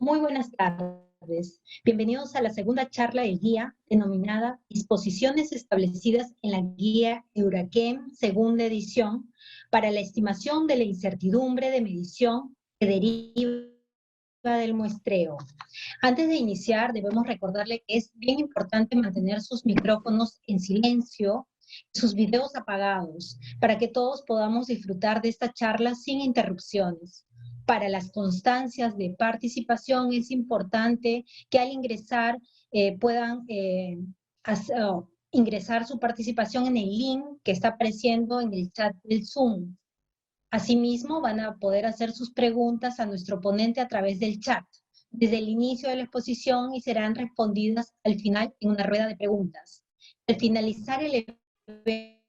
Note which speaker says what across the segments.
Speaker 1: Muy buenas tardes. Bienvenidos a la segunda charla del guía denominada Disposiciones establecidas en la guía Euraquem, segunda edición, para la estimación de la incertidumbre de medición que deriva del muestreo. Antes de iniciar, debemos recordarle que es bien importante mantener sus micrófonos en silencio, sus videos apagados, para que todos podamos disfrutar de esta charla sin interrupciones. Para las constancias de participación es importante que al ingresar puedan ingresar su participación en el link que está apareciendo en el chat del Zoom. Asimismo, van a poder hacer sus preguntas a nuestro ponente a través del chat desde el inicio de la exposición y serán respondidas al final en una rueda de preguntas. Al finalizar el evento,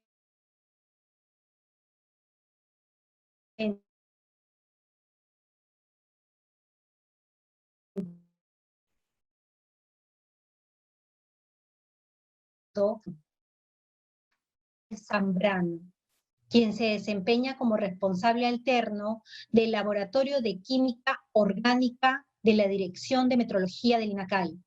Speaker 1: Zambrano, quien se desempeña como responsable alterno del Laboratorio de Química Orgánica de la Dirección de Metrología del INACAL.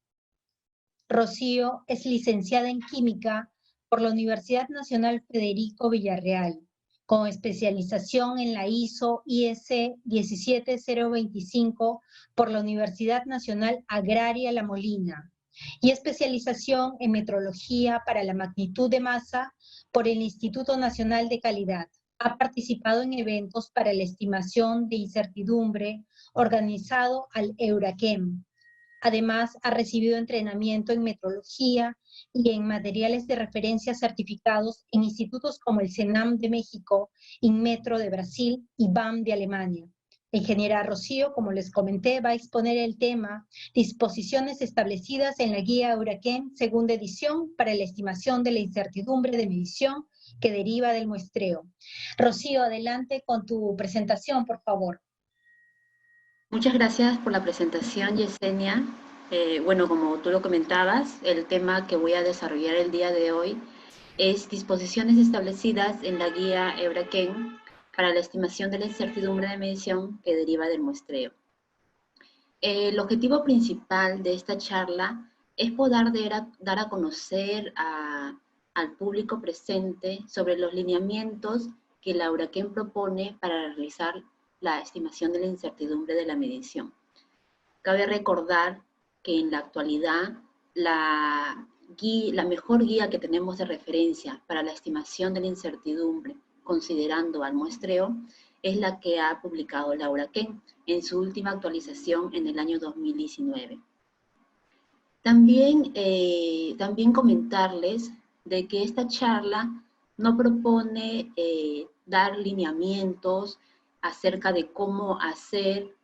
Speaker 1: Rocío es licenciada en Química por la Universidad Nacional Federico Villarreal, con especialización en la ISO/IEC 17025 por la Universidad Nacional Agraria La Molina, y especialización en metrología para la magnitud de masa por el Instituto Nacional de Calidad. Ha participado en eventos para la estimación de incertidumbre organizado al Euraquem. Además, ha recibido entrenamiento en metrología y en materiales de referencia certificados en institutos como el CENAM de México, INMETRO de Brasil y BAM de Alemania. La ingeniera Rocío, como les comenté, va a exponer el tema Disposiciones establecidas en la guía Euraquem, segunda edición, para la estimación de la incertidumbre de medición que deriva del muestreo. Rocío, adelante con tu presentación, por favor.
Speaker 2: Muchas gracias por la presentación, Yesenia. Bueno, como tú lo comentabas, el tema que voy a desarrollar el día de hoy es disposiciones establecidas en la guía Euraquem para la estimación de la incertidumbre de medición que deriva del muestreo. El objetivo principal de esta charla es poder dar a conocer al público presente sobre los lineamientos que la Euraquem propone para realizar la estimación de la incertidumbre de la medición. Cabe recordar que en la actualidad la mejor guía que tenemos de referencia para la estimación de la incertidumbre, considerando al muestreo, es la que ha publicado la Euraquem en su última actualización en el año 2019. También comentarles de que esta charla no propone dar lineamientos acerca de cómo hacer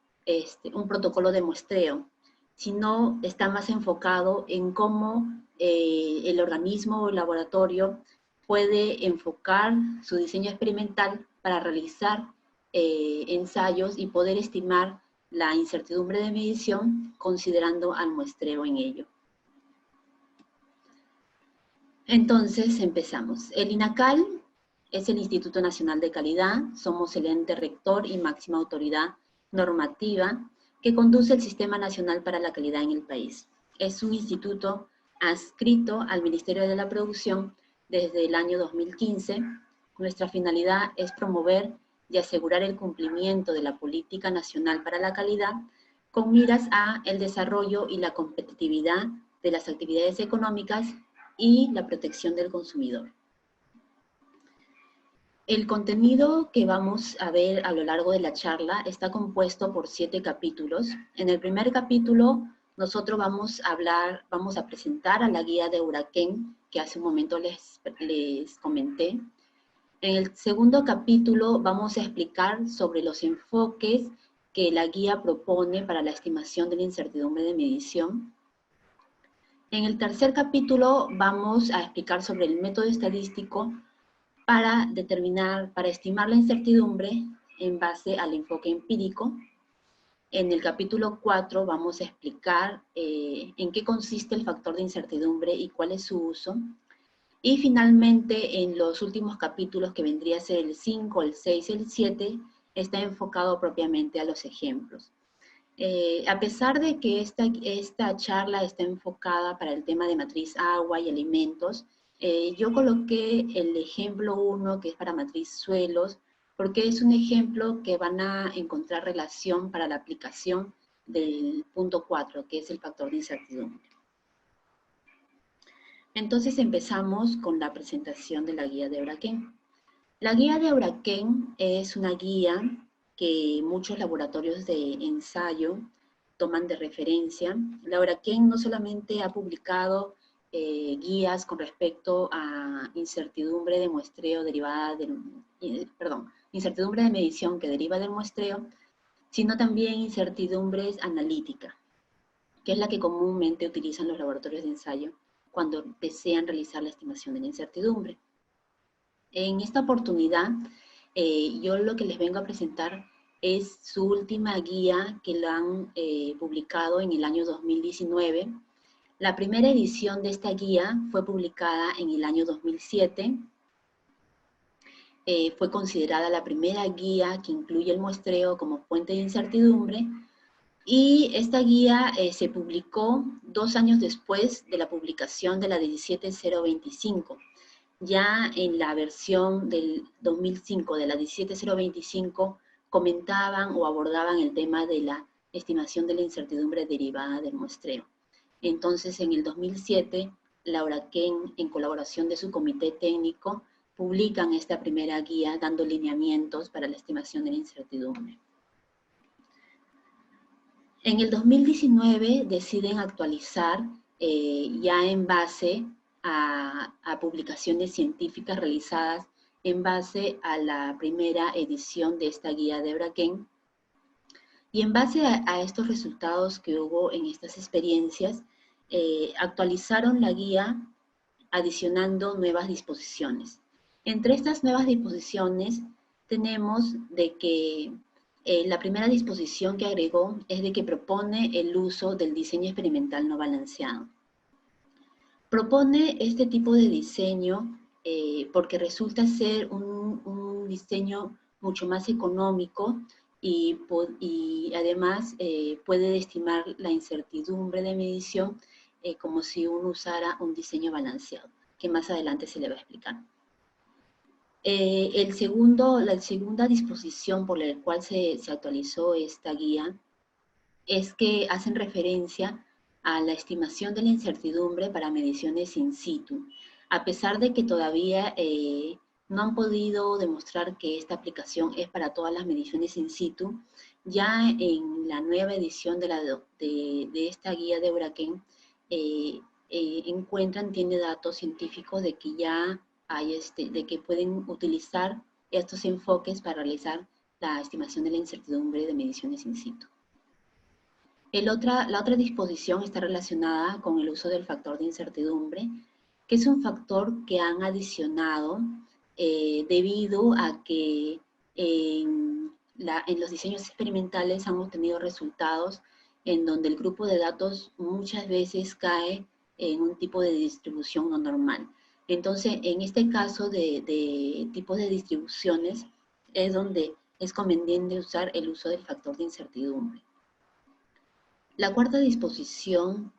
Speaker 2: un protocolo de muestreo, sino está más enfocado en cómo el organismo o el laboratorio puede enfocar su diseño experimental para realizar ensayos y poder estimar la incertidumbre de medición considerando al muestreo en ello. Entonces empezamos. El INACAL es el Instituto Nacional de Calidad, somos el ente rector y máxima autoridad normativa que conduce el Sistema Nacional para la Calidad en el país. Es un instituto adscrito al Ministerio de la Producción desde el año 2015. Nuestra finalidad es promover y asegurar el cumplimiento de la Política Nacional para la Calidad con miras a el desarrollo y la competitividad de las actividades económicas y la protección del consumidor. El contenido que vamos a ver a lo largo de la charla está compuesto por 7 capítulos. En el primer capítulo, nosotros vamos a presentar a la guía de Euraquem, que hace un momento les comenté. En el segundo capítulo vamos a explicar sobre los enfoques que la guía propone para la estimación de la incertidumbre de medición. En el tercer capítulo vamos a explicar sobre el método estadístico para estimar la incertidumbre en base al enfoque empírico. En el capítulo 4 vamos a explicar en qué consiste el factor de incertidumbre y cuál es su uso. Y finalmente, en los últimos capítulos, que vendría a ser el 5, el 6 y el 7, está enfocado propiamente a los ejemplos. A pesar de que esta charla está enfocada para el tema de matriz agua y alimentos, yo coloqué el ejemplo 1, que es para matriz suelos, porque es un ejemplo que van a encontrar relación para la aplicación del punto 4, que es el factor de incertidumbre. Entonces empezamos con la presentación de la guía de Euraquen. La guía de Euraquen es una guía que muchos laboratorios de ensayo toman de referencia. La Euraquen no solamente ha publicado guías con respecto a incertidumbre de muestreo derivada del, incertidumbre de medición que deriva del muestreo, sino también incertidumbres analítica, que es la que comúnmente utilizan los laboratorios de ensayo cuando desean realizar la estimación de la incertidumbre. En esta oportunidad, yo lo que les vengo a presentar es su última guía que la han publicado en el año 2019. La primera edición de esta guía fue publicada en el año 2007. Fue considerada la primera guía que incluye el muestreo como fuente de incertidumbre, y esta guía se publicó 2 años después de la publicación de la 17025. Ya en la versión del 2005 de la 17025 comentaban o abordaban el tema de la estimación de la incertidumbre derivada del muestreo. Entonces, en el 2007, la Euraquen, en colaboración de su comité técnico, publican esta primera guía dando lineamientos para la estimación de la incertidumbre. En el 2019 deciden actualizar, ya en base a publicaciones científicas realizadas en base a la primera edición de esta guía de Euraquen. Y en base a estos resultados que hubo en estas experiencias, actualizaron la guía adicionando nuevas disposiciones. Entre estas nuevas disposiciones tenemos de que la primera disposición que agregó es de que propone el uso del diseño experimental no balanceado. Propone este tipo de diseño porque resulta ser un diseño mucho más económico y además puede estimar la incertidumbre de medición como si uno usara un diseño balanceado, que más adelante se le va a explicar. La segunda disposición por la cual se actualizó esta guía es que hacen referencia a la estimación de la incertidumbre para mediciones in situ, a pesar de que todavía no han podido demostrar que esta aplicación es para todas las mediciones in situ. Ya en la nueva edición de esta guía de Euraquen tiene datos científicos de que ya hay de que pueden utilizar estos enfoques para realizar la estimación de la incertidumbre de mediciones in situ. La otra disposición está relacionada con el uso del factor de incertidumbre, que es un factor que han adicionado debido a que en los diseños experimentales han obtenido resultados en donde el grupo de datos muchas veces cae en un tipo de distribución no normal. Entonces, en este caso de tipos de distribuciones, es donde es conveniente usar el uso del factor de incertidumbre. La cuarta disposición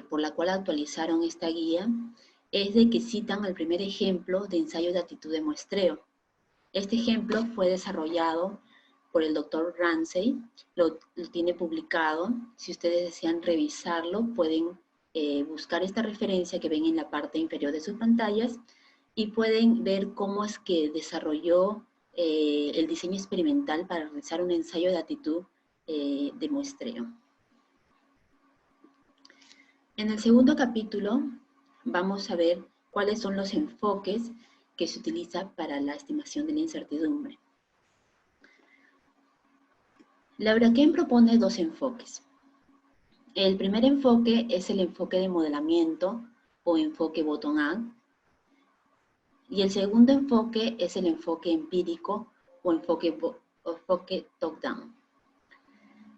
Speaker 2: por la cual actualizaron esta guía es de que citan el primer ejemplo de ensayo de actitud de muestreo. Este ejemplo fue desarrollado por el doctor Ramsey, lo tiene publicado. Si ustedes desean revisarlo, pueden buscar esta referencia que ven en la parte inferior de sus pantallas y pueden ver cómo es que desarrolló el diseño experimental para realizar un ensayo de actitud de muestreo. En el segundo capítulo vamos a ver cuáles son los enfoques que se utilizan para la estimación de la incertidumbre. La Euraquen propone 2 enfoques. El primer enfoque es el enfoque de modelamiento o enfoque bottom-up, y el segundo enfoque es el enfoque empírico o enfoque top-down.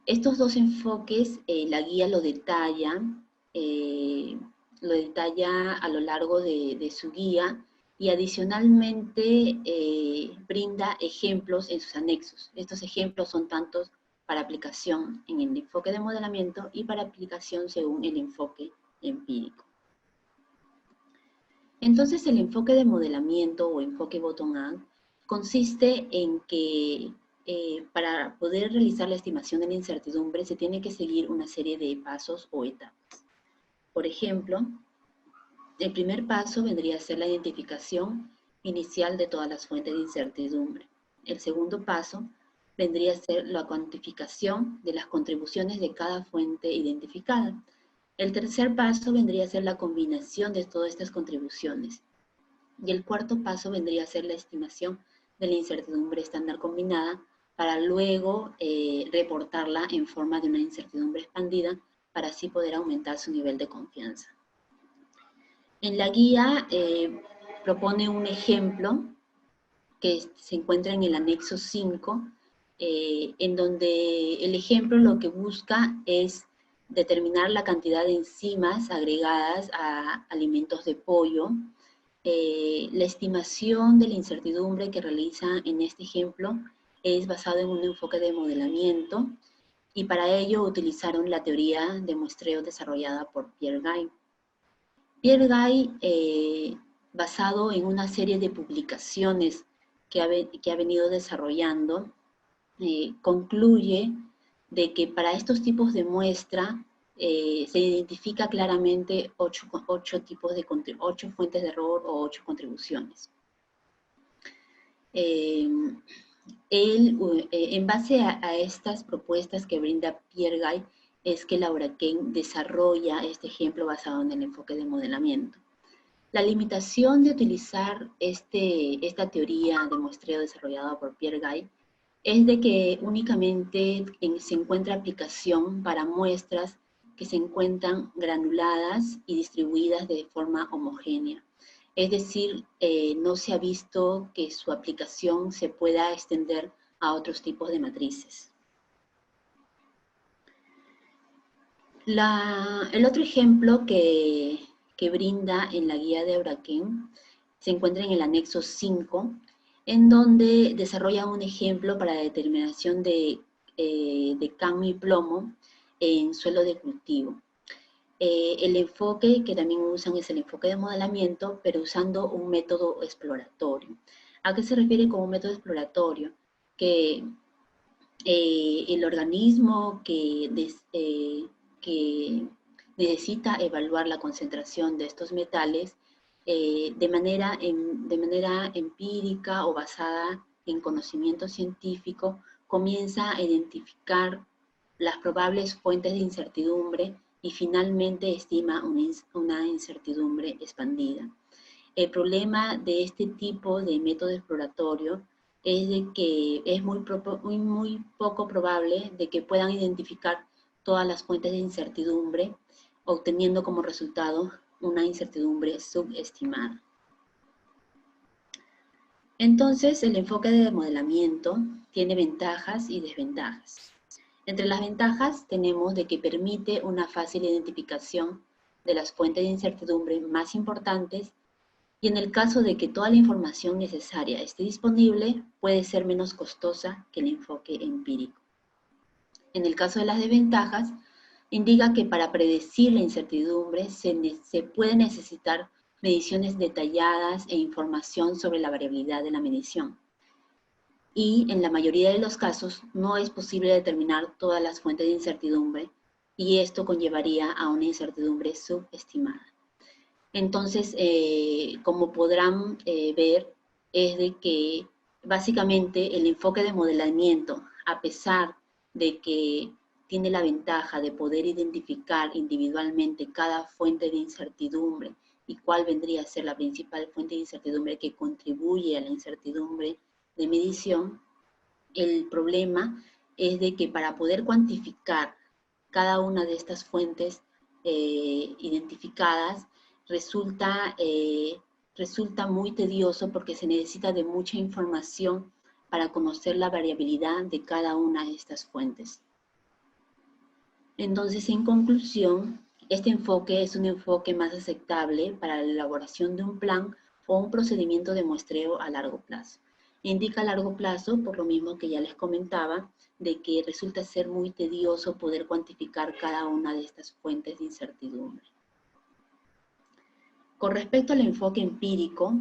Speaker 2: Estos 2 enfoques, la guía lo detalla a lo largo de su guía y adicionalmente brinda ejemplos en sus anexos. Estos ejemplos son tantos para aplicación en el enfoque de modelamiento y para aplicación según el enfoque empírico. Entonces, el enfoque de modelamiento o enfoque bottom-up consiste en que para poder realizar la estimación de la incertidumbre se tiene que seguir una serie de pasos o etapas. Por ejemplo, el primer paso vendría a ser la identificación inicial de todas las fuentes de incertidumbre. El segundo paso vendría a ser la cuantificación de las contribuciones de cada fuente identificada. El tercer paso vendría a ser la combinación de todas estas contribuciones. Y el cuarto paso vendría a ser la estimación de la incertidumbre estándar combinada para luego reportarla en forma de una incertidumbre expandida para así poder aumentar su nivel de confianza. En la guía propone un ejemplo que se encuentra en el anexo 5, en donde el ejemplo lo que busca es determinar la cantidad de enzimas agregadas a alimentos de pollo. La estimación de la incertidumbre que realiza en este ejemplo es basado en un enfoque de modelamiento y para ello utilizaron la teoría de muestreo desarrollada por Pierre Guy. Pierre Guy, basado en una serie de publicaciones que ha venido desarrollando, concluye de que para estos tipos de muestra se identifica claramente 8 fuentes de error o 8 contribuciones. En base a estas propuestas que brinda Pierre Guy, es que Laura Kane desarrolla este ejemplo basado en el enfoque de modelamiento. La limitación de utilizar esta teoría de muestreo desarrollada por Pierre Guy es de que únicamente se encuentra aplicación para muestras que se encuentran granuladas y distribuidas de forma homogénea. Es decir, no se ha visto que su aplicación se pueda extender a otros tipos de matrices. El otro ejemplo que brinda en la guía de Euraquen se encuentra en el anexo 5, en donde desarrolla un ejemplo para la determinación de cadmio y plomo en suelo de cultivo. El enfoque que también usan es el enfoque de modelamiento, pero usando un método exploratorio. ¿A qué se refiere con un método exploratorio? Que el organismo que necesita evaluar la concentración de estos metales de manera empírica o basada en conocimiento científico, comienza a identificar las probables fuentes de incertidumbre y finalmente estima una incertidumbre expandida. El problema de este tipo de método exploratorio es de que es muy poco probable de que puedan identificar todas las fuentes de incertidumbre, obteniendo como resultado una incertidumbre subestimada. Entonces, el enfoque de modelamiento tiene ventajas y desventajas. Entre las ventajas tenemos de que permite una fácil identificación de las fuentes de incertidumbre más importantes y en el caso de que toda la información necesaria esté disponible, puede ser menos costosa que el enfoque empírico. En el caso de las desventajas, indica que para predecir la incertidumbre se puede necesitar mediciones detalladas e información sobre la variabilidad de la medición. Y en la mayoría de los casos no es posible determinar todas las fuentes de incertidumbre y esto conllevaría a una incertidumbre subestimada. Entonces, como podrán ver, es de que básicamente el enfoque de modelamiento, a pesar de que tiene la ventaja de poder identificar individualmente cada fuente de incertidumbre y cuál vendría a ser la principal fuente de incertidumbre que contribuye a la incertidumbre de medición, el problema es de que para poder cuantificar cada una de estas fuentes identificadas, resulta muy tedioso porque se necesita de mucha información para conocer la variabilidad de cada una de estas fuentes. Entonces, en conclusión, este enfoque es un enfoque más aceptable para la elaboración de un plan o un procedimiento de muestreo a largo plazo. Indica a largo plazo, por lo mismo que ya les comentaba, de que resulta ser muy tedioso poder cuantificar cada una de estas fuentes de incertidumbre. Con respecto al enfoque empírico,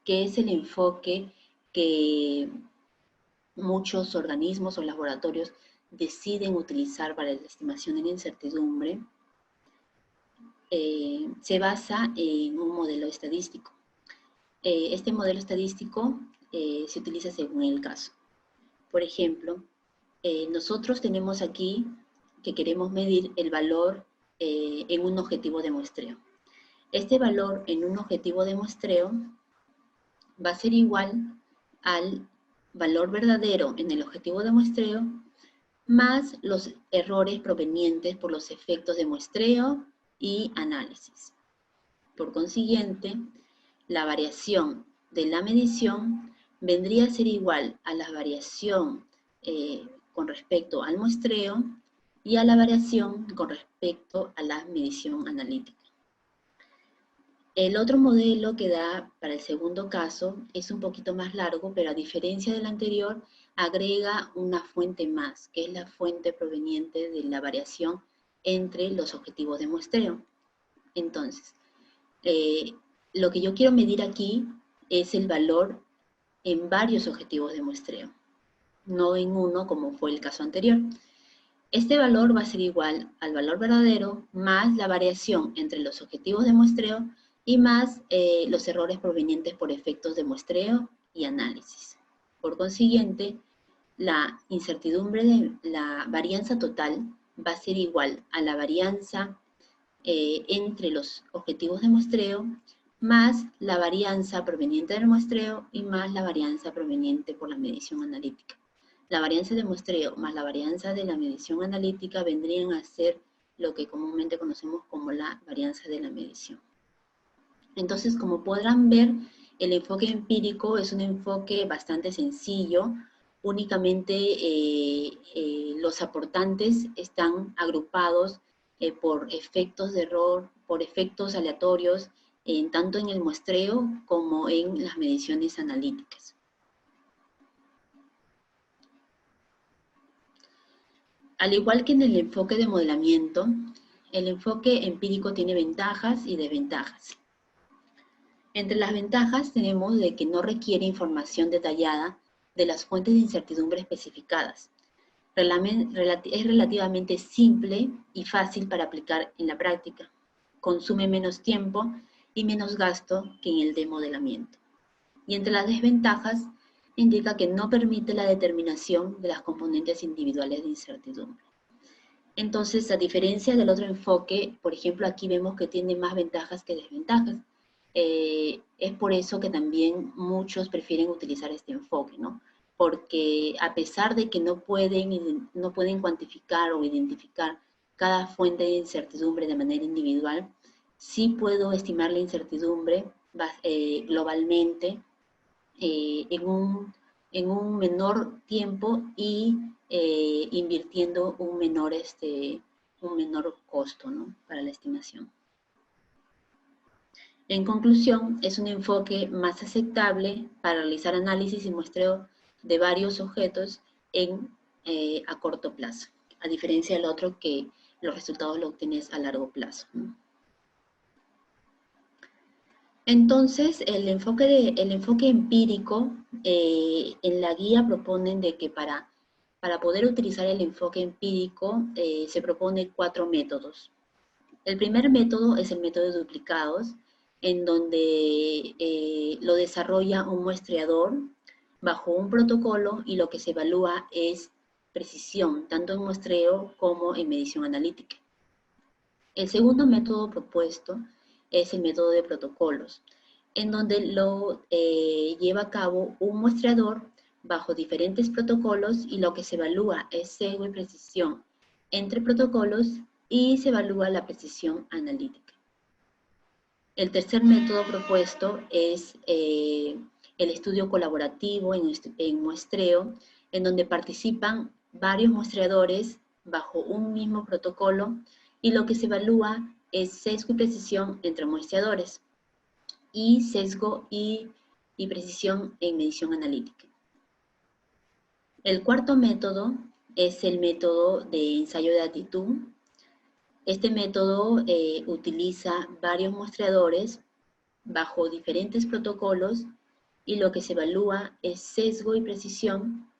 Speaker 2: que es el enfoque que muchos organismos o laboratorios deciden utilizar para la estimación de la incertidumbre, se basa en un modelo estadístico. Este modelo estadístico se utiliza según el caso. Por ejemplo, nosotros tenemos aquí que queremos medir el valor en un objetivo de muestreo. Este valor en un objetivo de muestreo va a ser igual al valor verdadero en el objetivo de muestreo más los errores provenientes por los efectos de muestreo y análisis. Por consiguiente, la variación de la medición vendría a ser igual a la variación con respecto al muestreo y a la variación con respecto a la medición analítica. El otro modelo que da para el segundo caso es un poquito más largo, pero a diferencia del anterior, agrega una fuente más, que es la fuente proveniente de la variación entre los objetivos de muestreo. Entonces, lo que yo quiero medir aquí es el valor en varios objetivos de muestreo, no en uno como fue el caso anterior. Este valor va a ser igual al valor verdadero más la variación entre los objetivos de muestreo y más los errores provenientes por efectos de muestreo y análisis. Por consiguiente, la incertidumbre de la varianza total va a ser igual a la varianza entre los objetivos de muestreo más la varianza proveniente del muestreo y más la varianza proveniente por la medición analítica. La varianza de muestreo más la varianza de la medición analítica vendrían a ser lo que comúnmente conocemos como la varianza de la medición. Entonces, como podrán ver, el enfoque empírico es un enfoque bastante sencillo. Únicamente los aportantes están agrupados por efectos de error, por efectos aleatorios, tanto en el muestreo como en las mediciones analíticas. Al igual que en el enfoque de modelamiento, el enfoque empírico tiene ventajas y desventajas. Entre las ventajas tenemos de que no requiere información detallada de las fuentes de incertidumbre especificadas. Es relativamente simple y fácil para aplicar en la práctica. Consume menos tiempo y menos gasto que en el de modelamiento. Y entre las desventajas, indica que no permite la determinación de las componentes individuales de incertidumbre. Entonces, a diferencia del otro enfoque, por ejemplo, aquí vemos que tiene más ventajas que desventajas. Es por eso que también muchos prefieren utilizar este enfoque, ¿no? Porque a pesar de que no pueden cuantificar o identificar cada fuente de incertidumbre de manera individual, sí puedo estimar la incertidumbre globalmente en un menor tiempo y invirtiendo un menor costo, ¿no?, para la estimación. En conclusión, es un enfoque más aceptable para realizar análisis y muestreo de varios objetos a corto plazo, a diferencia del otro que los resultados los obtienes a largo plazo, ¿no? Entonces, el enfoque empírico, en la guía proponen de que para poder utilizar el enfoque empírico se propone 4 métodos. El primer método es el método de duplicados, en donde lo desarrolla un muestreador bajo un protocolo y lo que se evalúa es precisión, tanto en muestreo como en medición analítica. El segundo método propuesto es el método de protocolos, en donde lo lleva a cabo un muestreador bajo diferentes protocolos y lo que se evalúa es sesgo y precisión entre protocolos y se evalúa la precisión analítica. El tercer método propuesto es el estudio colaborativo en muestreo, en donde participan varios muestreadores bajo un mismo protocolo y lo que se evalúa es sesgo y precisión entre muestreadores y sesgo y precisión en medición analítica. El cuarto método es el método de ensayo de actitud. Este método utiliza varios muestreadores bajo diferentes protocolos y lo que se evalúa es sesgo y precisión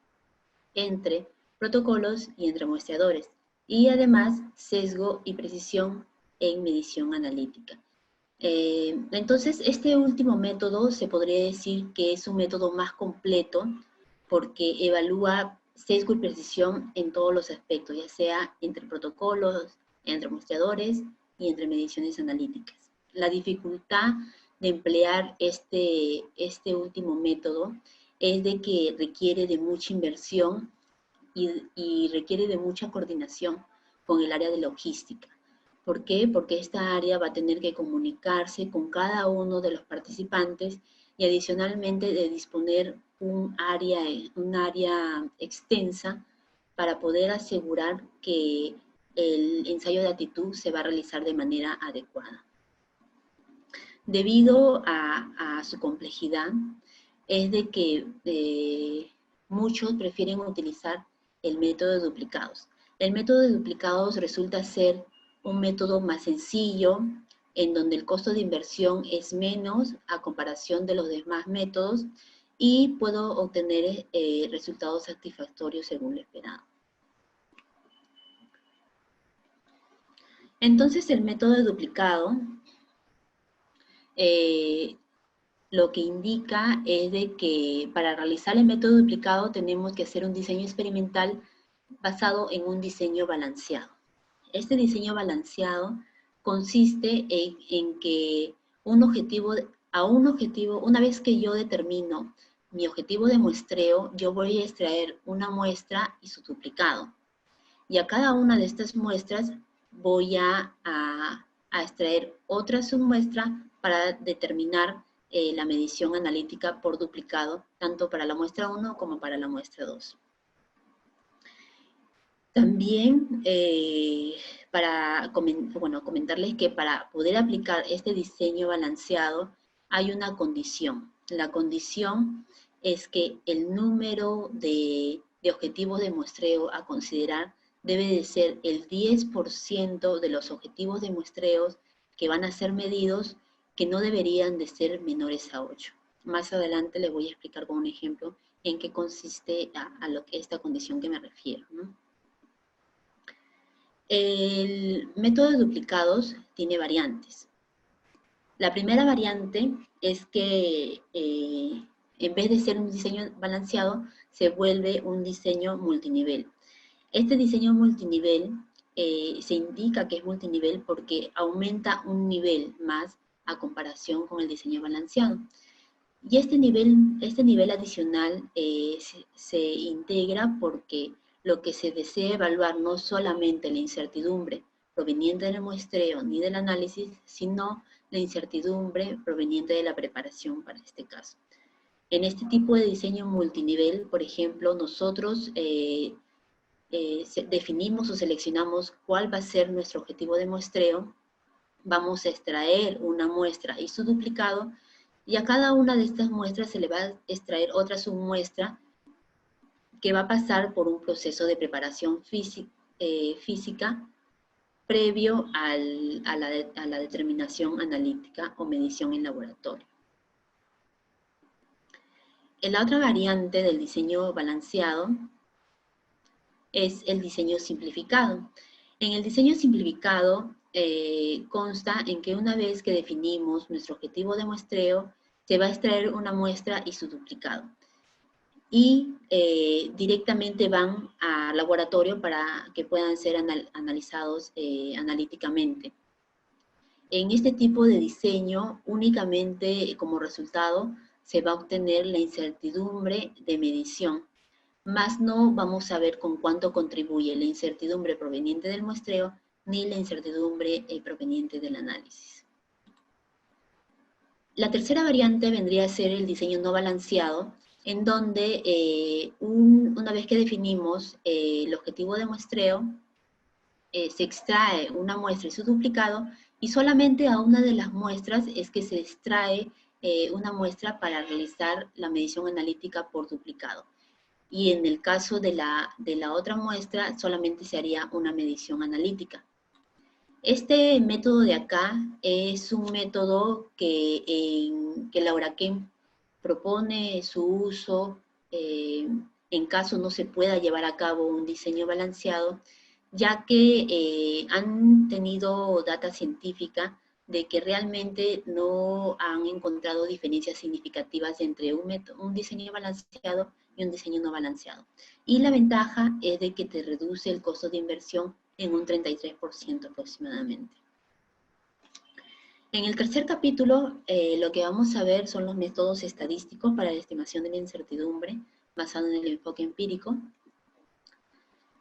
Speaker 2: entre protocolos y entre muestreadores, y además sesgo y precisión en medición analítica. Entonces, este último método se podría decir que es un método más completo porque evalúa sesgo y precisión en todos los aspectos, ya sea entre protocolos, entre muestreadores y entre mediciones analíticas. La dificultad de emplear este último método es de que requiere de mucha inversión y requiere de mucha coordinación con el área de logística. ¿Por qué? Porque esta área va a tener que comunicarse con cada uno de los participantes y adicionalmente de disponer un área extensa para poder asegurar que el ensayo de actitud se va a realizar de manera adecuada. Debido a su complejidad, es de que muchos prefieren utilizar el método de duplicados. El método de duplicados resulta ser un método más sencillo, en donde el costo de inversión es menos a comparación de los demás métodos y puedo obtener resultados satisfactorios según lo esperado. Entonces, el método de duplicado lo que indica es de que para realizar el método duplicado tenemos que hacer un diseño experimental basado en un diseño balanceado. Este diseño balanceado consiste en que una vez que yo determino mi objetivo de muestreo, yo voy a extraer una muestra y su duplicado. Y a cada una de estas muestras voy a extraer otra submuestra para determinar la medición analítica por duplicado, tanto para la muestra 1 como para la muestra 2. También comentarles que para poder aplicar este diseño balanceado hay una condición. La condición es que el número de objetivos de muestreo a considerar debe de ser el 10% de los objetivos de muestreos que van a ser medidos, que no deberían de ser menores a 8. Más adelante les voy a explicar con un ejemplo en qué consiste esta condición que me refiero, ¿no? El método de duplicados tiene variantes. La primera variante es que en vez de ser un diseño balanceado, se vuelve un diseño multinivel. Este diseño multinivel se indica que es multinivel porque aumenta un nivel más a comparación con el diseño balanceado. Y este nivel adicional se integra porque lo que se desea evaluar no solamente la incertidumbre proveniente del muestreo ni del análisis, sino la incertidumbre proveniente de la preparación para este caso. En este tipo de diseño multinivel, por ejemplo, nosotros definimos o seleccionamos cuál va a ser nuestro objetivo de muestreo, vamos a extraer una muestra y su duplicado, y a cada una de estas muestras se le va a extraer otra submuestra que va a pasar por un proceso de preparación física previo a la determinación analítica o medición en laboratorio. La otra variante del diseño balanceado es el diseño simplificado. En el diseño simplificado consta en que una vez que definimos nuestro objetivo de muestreo, se va a extraer una muestra y su duplicado. Y directamente van al laboratorio para que puedan ser analizados analíticamente. En este tipo de diseño, únicamente como resultado, se va a obtener la incertidumbre de medición, más no vamos a ver con cuánto contribuye la incertidumbre proveniente del muestreo ni la incertidumbre proveniente del análisis. La tercera variante vendría a ser el diseño no balanceado, en donde una vez que definimos el objetivo de muestreo, se extrae una muestra y su duplicado, y solamente a una de las muestras es que se extrae una muestra para realizar la medición analítica por duplicado. y en el caso de la otra muestra solamente se haría una medición analítica. Este método de acá es un método que Laura Kem propone su uso en caso no se pueda llevar a cabo un diseño balanceado, ya que han tenido data científica de que realmente no han encontrado diferencias significativas entre un diseño balanceado y un diseño no balanceado. Y la ventaja es de que te reduce el costo de inversión en un 33% aproximadamente. En el tercer capítulo, lo que vamos a ver son los métodos estadísticos para la estimación de la incertidumbre, basado en el enfoque empírico.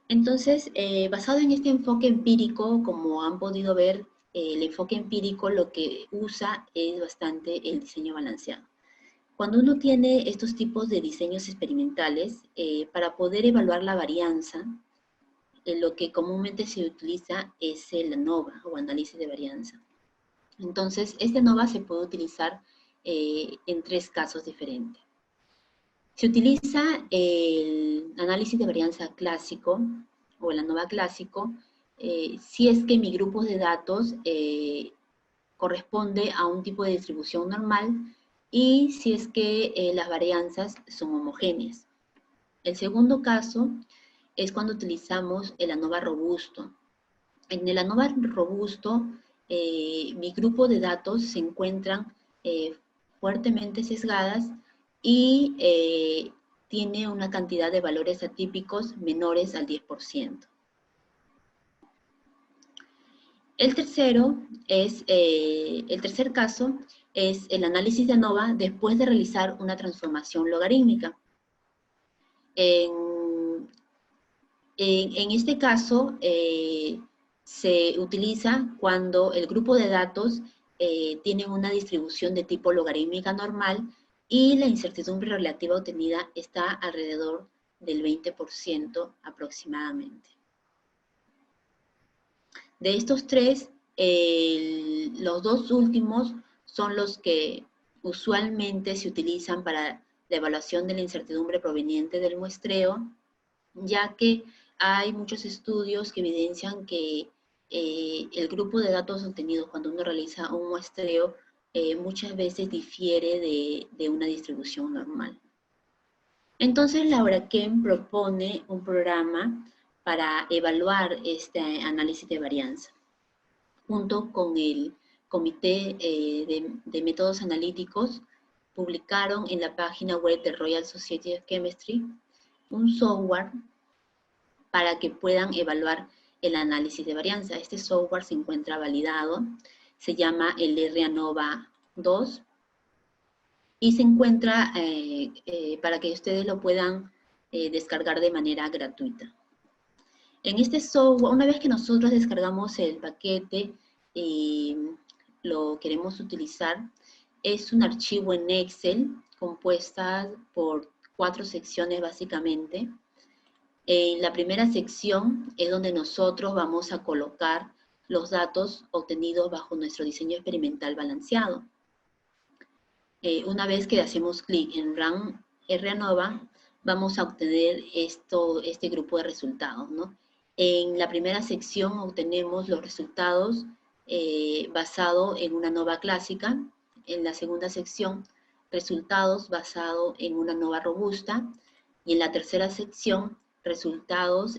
Speaker 2: Entonces, basado en este enfoque empírico, como han podido ver, el enfoque empírico lo que usa es bastante el diseño balanceado. Cuando uno tiene estos tipos de diseños experimentales, para poder evaluar la varianza, lo que comúnmente se utiliza es el ANOVA, o análisis de varianza. Entonces, este ANOVA se puede utilizar en 3 casos diferentes. Se utiliza el análisis de varianza clásico, o el ANOVA clásico, si es que mi grupo de datos corresponde a un tipo de distribución normal y si es que las varianzas son homogéneas. El segundo caso es cuando utilizamos el ANOVA robusto. En el ANOVA robusto, mi grupo de datos se encuentran fuertemente sesgadas y tiene una cantidad de valores atípicos menores al 10%. El tercer caso es el análisis de ANOVA después de realizar una transformación logarítmica. En este caso, se utiliza cuando el grupo de datos tiene una distribución de tipo logarítmica normal y la incertidumbre relativa obtenida está alrededor del 20% aproximadamente. De estos 3, los 2 últimos son los que usualmente se utilizan para la evaluación de la incertidumbre proveniente del muestreo, ya que hay muchos estudios que evidencian que el grupo de datos obtenidos cuando uno realiza un muestreo muchas veces difiere de una distribución normal. Entonces, Laura Kem propone un programa para evaluar este análisis de varianza, junto con el Comité de Métodos Analíticos. Publicaron en la página web de Royal Society of Chemistry un software para que puedan evaluar el análisis de varianza. Este software se encuentra validado, se llama el RANOVA 2 y se encuentra para que ustedes lo puedan descargar de manera gratuita. En este software, una vez que nosotros descargamos el paquete y lo queremos utilizar, es un archivo en Excel compuesta por 4 secciones básicamente. En la primera sección es donde nosotros vamos a colocar los datos obtenidos bajo nuestro diseño experimental balanceado. Una vez que hacemos clic en Run RANOVA, vamos a obtener este grupo de resultados, ¿no? En la primera sección obtenemos los resultados basados en una ANOVA clásica. En la segunda sección, resultados basados en una ANOVA robusta. Y en la tercera sección, resultados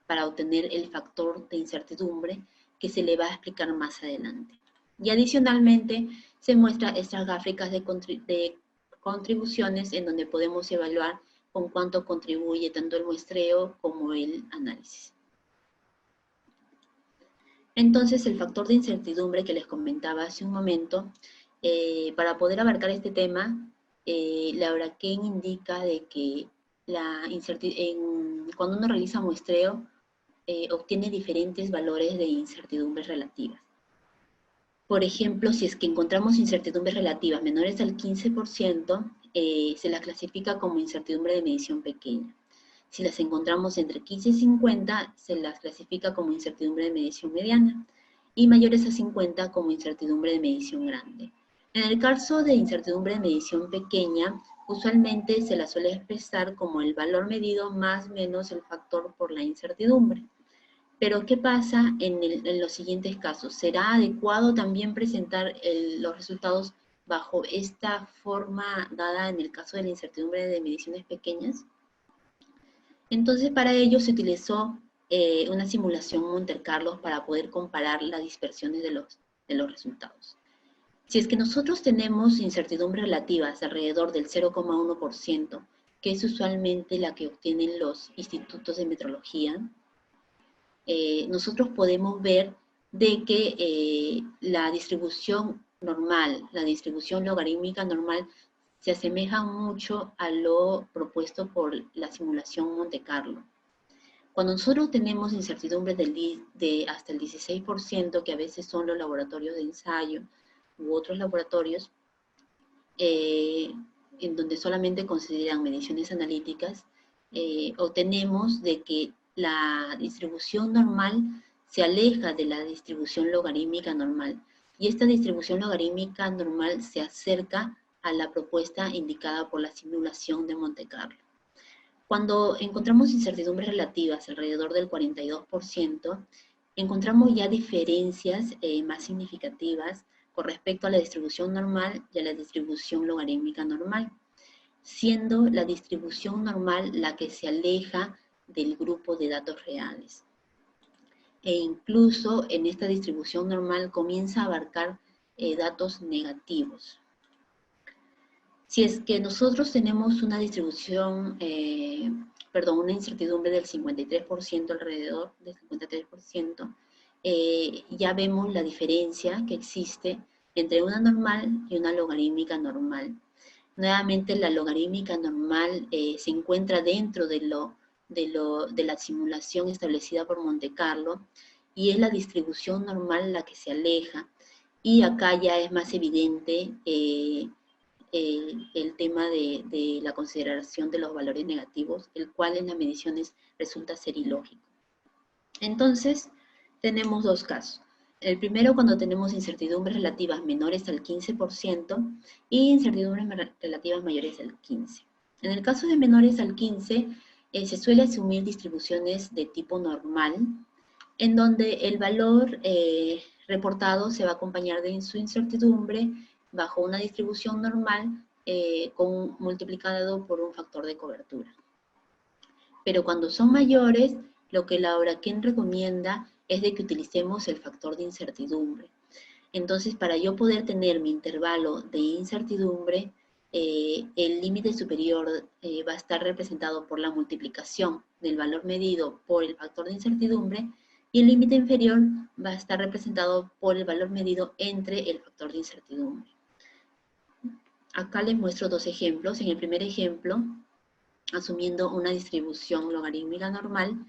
Speaker 2: para obtener el factor de incertidumbre que se le va a explicar más adelante. Y adicionalmente se muestran estas gráficas de contribuciones en donde podemos evaluar con cuánto contribuye tanto el muestreo como el análisis. Entonces, el factor de incertidumbre que les comentaba hace un momento, para poder abarcar este tema, Laura Kem indica de que cuando uno realiza muestreo, obtiene diferentes valores de incertidumbres relativas. Por ejemplo, si es que encontramos incertidumbres relativas menores al 15%, se las clasifica como incertidumbre de medición pequeña. Si las encontramos entre 15 y 50, se las clasifica como incertidumbre de medición mediana. Y mayores a 50 como incertidumbre de medición grande. En el caso de incertidumbre de medición pequeña, usualmente se la suele expresar como el valor medido más menos el factor por la incertidumbre. Pero, ¿qué pasa en los siguientes casos? ¿Será adecuado también presentar los resultados bajo esta forma dada en el caso de la incertidumbre de mediciones pequeñas? Entonces, para ello se utilizó una simulación Monte Carlo para poder comparar las dispersiones de los resultados. Si es que nosotros tenemos incertidumbres relativas alrededor del 0,1%, que es usualmente la que obtienen los institutos de metrología, nosotros podemos ver de que la distribución normal, la distribución logarítmica normal, se asemeja mucho a lo propuesto por la simulación Monte Carlo. Cuando nosotros tenemos incertidumbres de hasta el 16%, que a veces son los laboratorios de ensayo u otros laboratorios, en donde solamente consideran mediciones analíticas, obtenemos de que la distribución normal se aleja de la distribución logarítmica normal. Y esta distribución logarítmica normal se acerca a la propuesta indicada por la simulación de Monte Carlo. Cuando encontramos incertidumbres relativas alrededor del 42%, encontramos ya diferencias más significativas con respecto a la distribución normal y a la distribución logarítmica normal, siendo la distribución normal la que se aleja del grupo de datos reales. E incluso en esta distribución normal comienza a abarcar datos negativos. Si es que nosotros tenemos una distribución, una incertidumbre del 53%, alrededor del 53%, ya vemos la diferencia que existe entre una normal y una logarítmica normal. Nuevamente, la logarítmica normal se encuentra dentro de la simulación establecida por Monte Carlo, y es la distribución normal la que se aleja, y acá ya es más evidente el tema de la consideración de los valores negativos, el cual en las mediciones resulta ser ilógico. Entonces, tenemos dos casos. El primero, cuando tenemos incertidumbres relativas menores al 15% y incertidumbres relativas mayores al 15%. En el caso de menores al 15%, se suele asumir distribuciones de tipo normal, en donde el valor reportado se va a acompañar de su incertidumbre bajo una distribución normal multiplicado por un factor de cobertura. Pero cuando son mayores, lo que la Oraken recomienda es de que utilicemos el factor de incertidumbre. Entonces, para yo poder tener mi intervalo de incertidumbre, el límite superior va a estar representado por la multiplicación del valor medido por el factor de incertidumbre, y el límite inferior va a estar representado por el valor medido entre el factor de incertidumbre. Acá les muestro dos ejemplos. En el primer ejemplo, asumiendo una distribución logarítmica normal,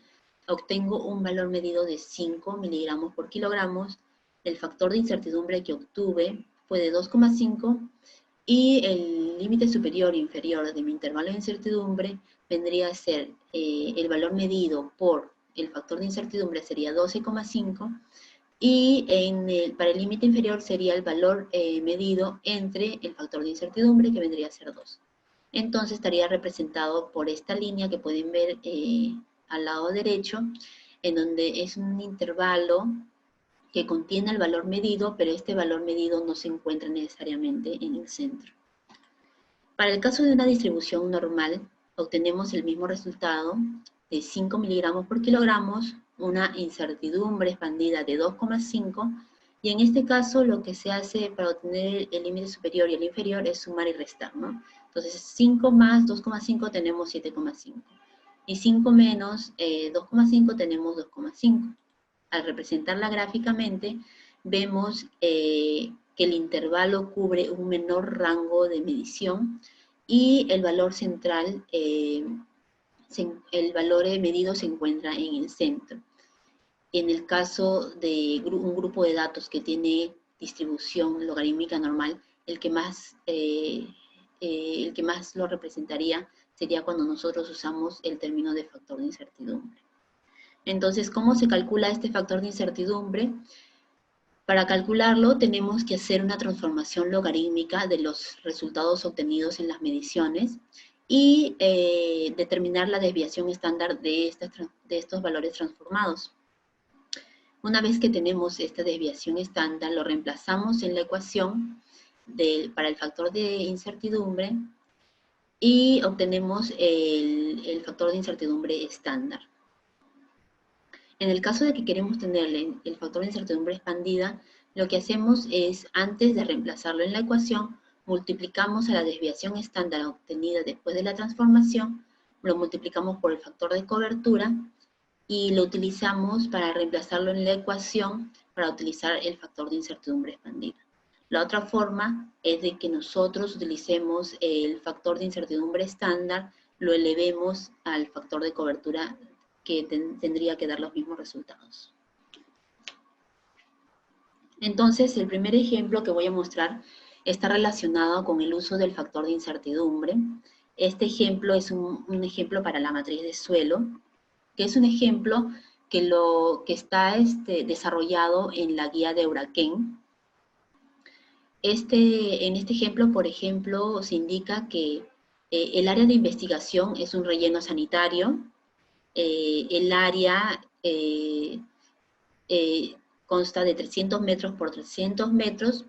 Speaker 2: obtengo un valor medido de 5 miligramos por kilogramos. El factor de incertidumbre que obtuve fue de 2,5, y el límite superior e inferior de mi intervalo de incertidumbre vendría a ser el valor medido por el factor de incertidumbre sería 12,5, y para el límite inferior sería el valor medido entre el factor de incertidumbre, que vendría a ser 2. Entonces estaría representado por esta línea que pueden ver al lado derecho, en donde es un intervalo que contiene el valor medido, pero este valor medido no se encuentra necesariamente en el centro. Para el caso de una distribución normal, obtenemos el mismo resultado de 5 miligramos por kilogramos, una incertidumbre expandida de 2,5, y en este caso lo que se hace para obtener el límite superior y el inferior es sumar y restar, ¿no? Entonces 5 más 2,5 tenemos 7,5, y 5 menos 2,5 tenemos 2,5. Al representarla gráficamente, vemos que el intervalo cubre un menor rango de medición, y el valor central, el valor medido se encuentra en el centro. En el caso de un grupo de datos que tiene distribución logarítmica normal, el que más lo representaría sería cuando nosotros usamos el término de factor de incertidumbre. Entonces, ¿cómo se calcula este factor de incertidumbre? Para calcularlo tenemos que hacer una transformación logarítmica de los resultados obtenidos en las mediciones y determinar la desviación estándar de estos valores transformados. Una vez que tenemos esta desviación estándar, lo reemplazamos en la ecuación para el factor de incertidumbre y obtenemos el factor de incertidumbre estándar. En el caso de que queremos tener el factor de incertidumbre expandida, lo que hacemos es, antes de reemplazarlo en la ecuación, multiplicamos a la desviación estándar obtenida después de la transformación, lo multiplicamos por el factor de cobertura y lo utilizamos para reemplazarlo en la ecuación para utilizar el factor de incertidumbre expandida. La otra forma es de que nosotros utilicemos el factor de incertidumbre estándar, lo elevemos al factor de cobertura que tendría que dar los mismos resultados. Entonces, el primer ejemplo que voy a mostrar está relacionado con el uso del factor de incertidumbre. Este ejemplo es un ejemplo para la matriz de suelo, que es un ejemplo que está desarrollado en la guía de Euraquén. En este ejemplo, por ejemplo, se indica que el área de investigación es un relleno sanitario. El área consta de 300 metros por 300 metros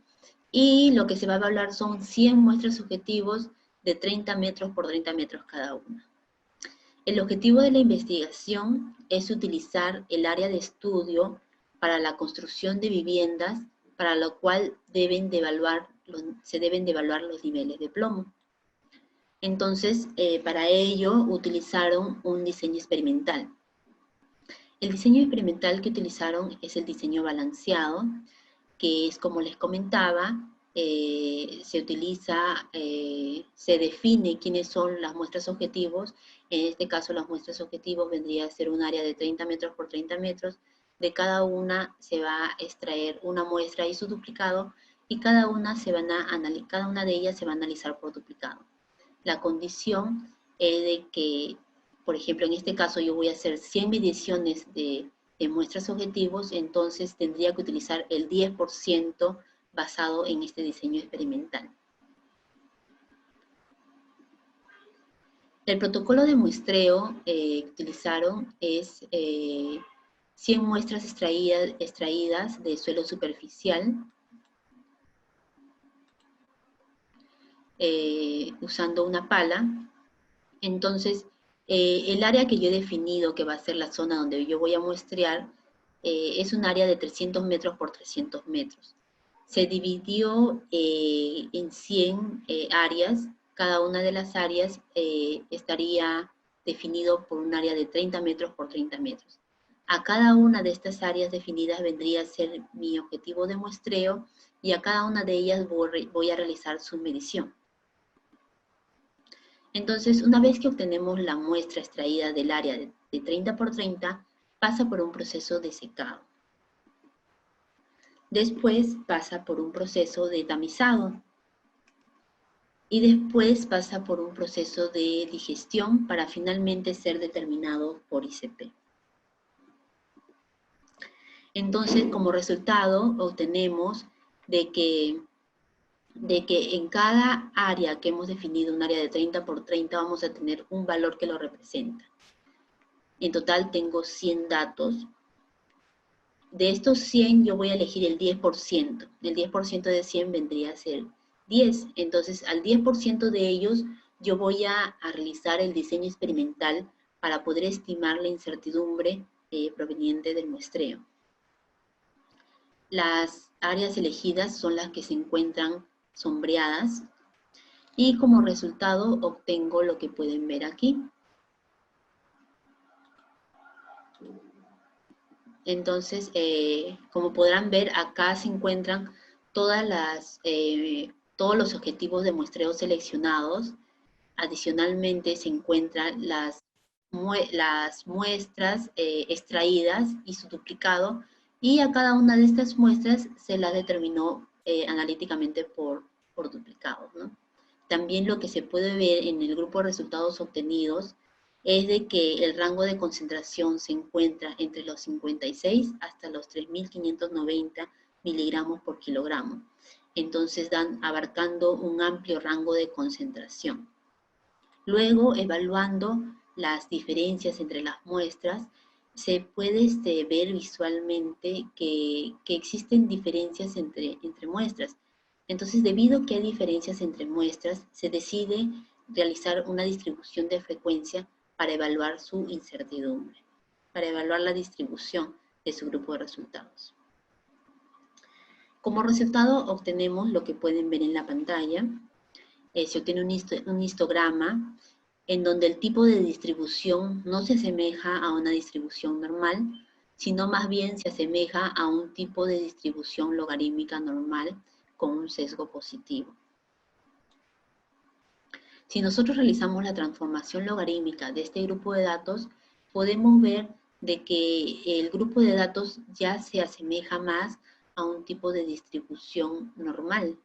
Speaker 2: y lo que se va a evaluar son 100 muestras objetivos de 30 metros por 30 metros cada una. El objetivo de la investigación es utilizar el área de estudio para la construcción de viviendas, para lo cual se deben de evaluar los niveles de plomo. Entonces, para ello utilizaron un diseño experimental. El diseño experimental que utilizaron es el diseño balanceado, que es como les comentaba, se define quiénes son las muestras objetivos. En este caso, las muestras objetivos vendría a ser un área de 30 metros por 30 metros. De cada una se va a extraer una muestra y su duplicado, y cada una de ellas se va a analizar por duplicado. La condición es de que, por ejemplo, en este caso yo voy a hacer 100 mediciones de muestras objetivos, entonces tendría que utilizar el 10% basado en este diseño experimental. El protocolo de muestreo que utilizaron es 100 muestras extraídas de suelo superficial, usando una pala. Entonces, el área que yo he definido que va a ser la zona donde yo voy a muestrear es un área de 300 metros por 300 metros. Se dividió en 100 áreas. Cada una de las áreas estaría definido por un área de 30 metros por 30 metros. A cada una de estas áreas definidas vendría a ser mi objetivo de muestreo y a cada una de ellas voy a realizar su medición. Entonces, una vez que obtenemos la muestra extraída del área de 30 por 30, pasa por un proceso de secado. Después pasa por un proceso de tamizado. Y después pasa por un proceso de digestión para finalmente ser determinado por ICP. Entonces, como resultado, obtenemos de que en cada área que hemos definido, un área de 30 por 30, vamos a tener un valor que lo representa. En total tengo 100 datos. De estos 100 yo voy a elegir el 10%. El 10% de 100 vendría a ser 10. Entonces, al 10% de ellos yo voy a realizar el diseño experimental para poder estimar la incertidumbre proveniente del muestreo. Las áreas elegidas son las que se encuentran sombreadas y como resultado obtengo lo que pueden ver aquí. Entonces, como podrán ver, acá se encuentran todos los objetivos de muestreo seleccionados. Adicionalmente se encuentran las muestras extraídas y su duplicado, y a cada una de estas muestras se las determinó analíticamente por duplicado, ¿no? También lo que se puede ver en el grupo de resultados obtenidos es de que el rango de concentración se encuentra entre los 56 hasta los 3.590 miligramos por kilogramo. Entonces abarcando un amplio rango de concentración. Luego, evaluando las diferencias entre las muestras, se puede ver visualmente que existen diferencias entre muestras. Entonces, debido a que hay diferencias entre muestras, se decide realizar una distribución de frecuencia para evaluar su incertidumbre, para evaluar la distribución de su grupo de resultados. Como resultado obtenemos lo que pueden ver en la pantalla. Se obtiene un histograma en donde el tipo de distribución no se asemeja a una distribución normal, sino más bien se asemeja a un tipo de distribución logarítmica normal con un sesgo positivo. Si nosotros realizamos la transformación logarítmica de este grupo de datos, podemos ver de que el grupo de datos ya se asemeja más a un tipo de distribución normal.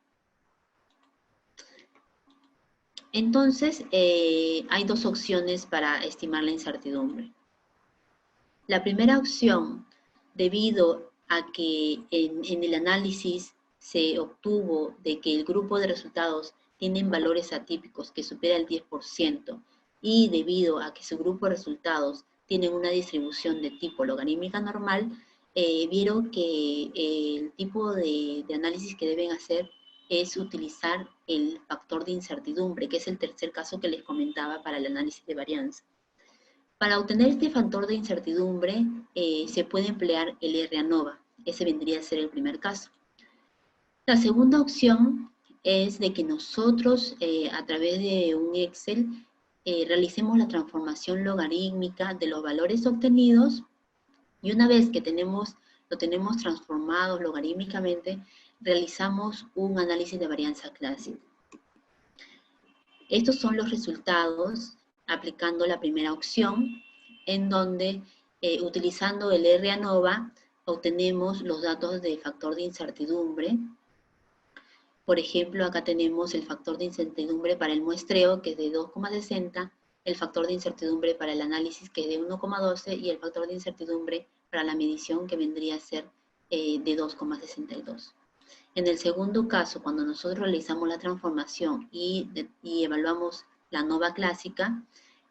Speaker 2: Entonces, hay dos opciones para estimar la incertidumbre. La primera opción, debido a que en el análisis se obtuvo de que el grupo de resultados tienen valores atípicos que supera el 10% y debido a que su grupo de resultados tienen una distribución de tipo logarítmica normal, vieron que el tipo de análisis que deben hacer es utilizar el factor de incertidumbre, que es el tercer caso que les comentaba para el análisis de varianza. Para obtener este factor de incertidumbre, se puede emplear el R-ANOVA. Ese vendría a ser el primer caso. La segunda opción es de que nosotros, a través de un Excel, realicemos la transformación logarítmica de los valores obtenidos, y una vez que lo tenemos transformado logarítmicamente, realizamos un análisis de varianza clásica. Estos son los resultados aplicando la primera opción, en donde utilizando el R-ANOVA obtenemos los datos de factor de incertidumbre. Por ejemplo, acá tenemos el factor de incertidumbre para el muestreo, que es de 2,60, el factor de incertidumbre para el análisis, que es de 1,12, y el factor de incertidumbre para la medición, que vendría a ser de 2,62. En el segundo caso, cuando nosotros realizamos la transformación y evaluamos la ANOVA clásica,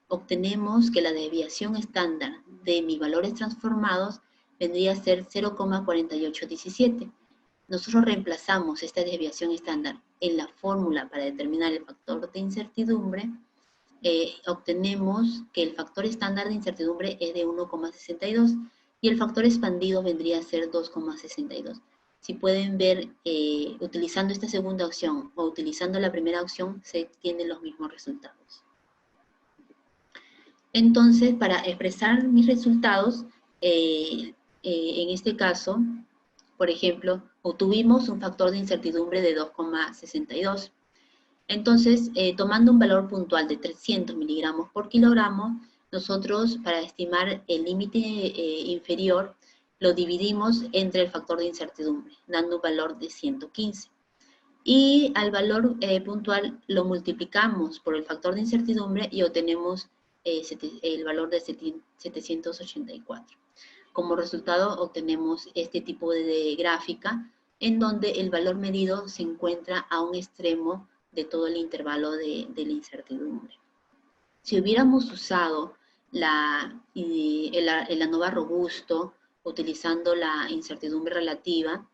Speaker 2: obtenemos que la desviación estándar de mis valores transformados vendría a ser 0,4817. Nosotros reemplazamos esta desviación estándar en la fórmula para determinar el factor de incertidumbre, obtenemos que el factor estándar de incertidumbre es de 1,62 y el factor expandido vendría a ser 2,62. Si pueden ver, utilizando esta segunda opción o utilizando la primera opción, se tienen los mismos resultados. Entonces, para expresar mis resultados, en este caso, por ejemplo, obtuvimos un factor de incertidumbre de 2,62. Entonces, tomando un valor puntual de 300 miligramos por kilogramo, nosotros, para estimar el límite inferior, lo dividimos entre el factor de incertidumbre, dando un valor de 115. Y al valor puntual lo multiplicamos por el factor de incertidumbre y obtenemos el valor de 784. Como resultado obtenemos este tipo de gráfica en donde el valor medido se encuentra a un extremo de todo el intervalo de la incertidumbre. Si hubiéramos usado el ANOVA robusto, utilizando la incertidumbre relativa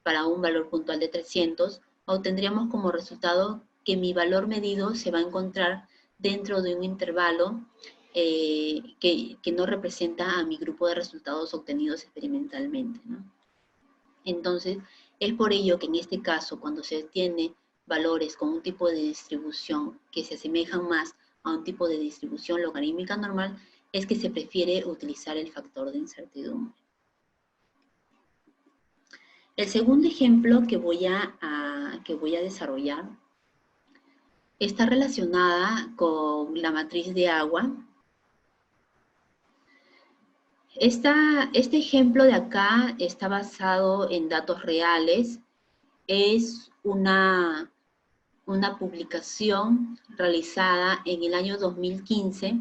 Speaker 2: para un valor puntual de 300, obtendríamos como resultado que mi valor medido se va a encontrar dentro de un intervalo que no representa a mi grupo de resultados obtenidos experimentalmente, ¿no? Entonces, es por ello que en este caso, cuando se obtiene valores con un tipo de distribución que se asemejan más a un tipo de distribución logarítmica normal, es que se prefiere utilizar el factor de incertidumbre. El segundo ejemplo que voy a desarrollar está relacionada con la matriz de agua. Este ejemplo de acá está basado en datos reales. Es una publicación realizada en el año 2015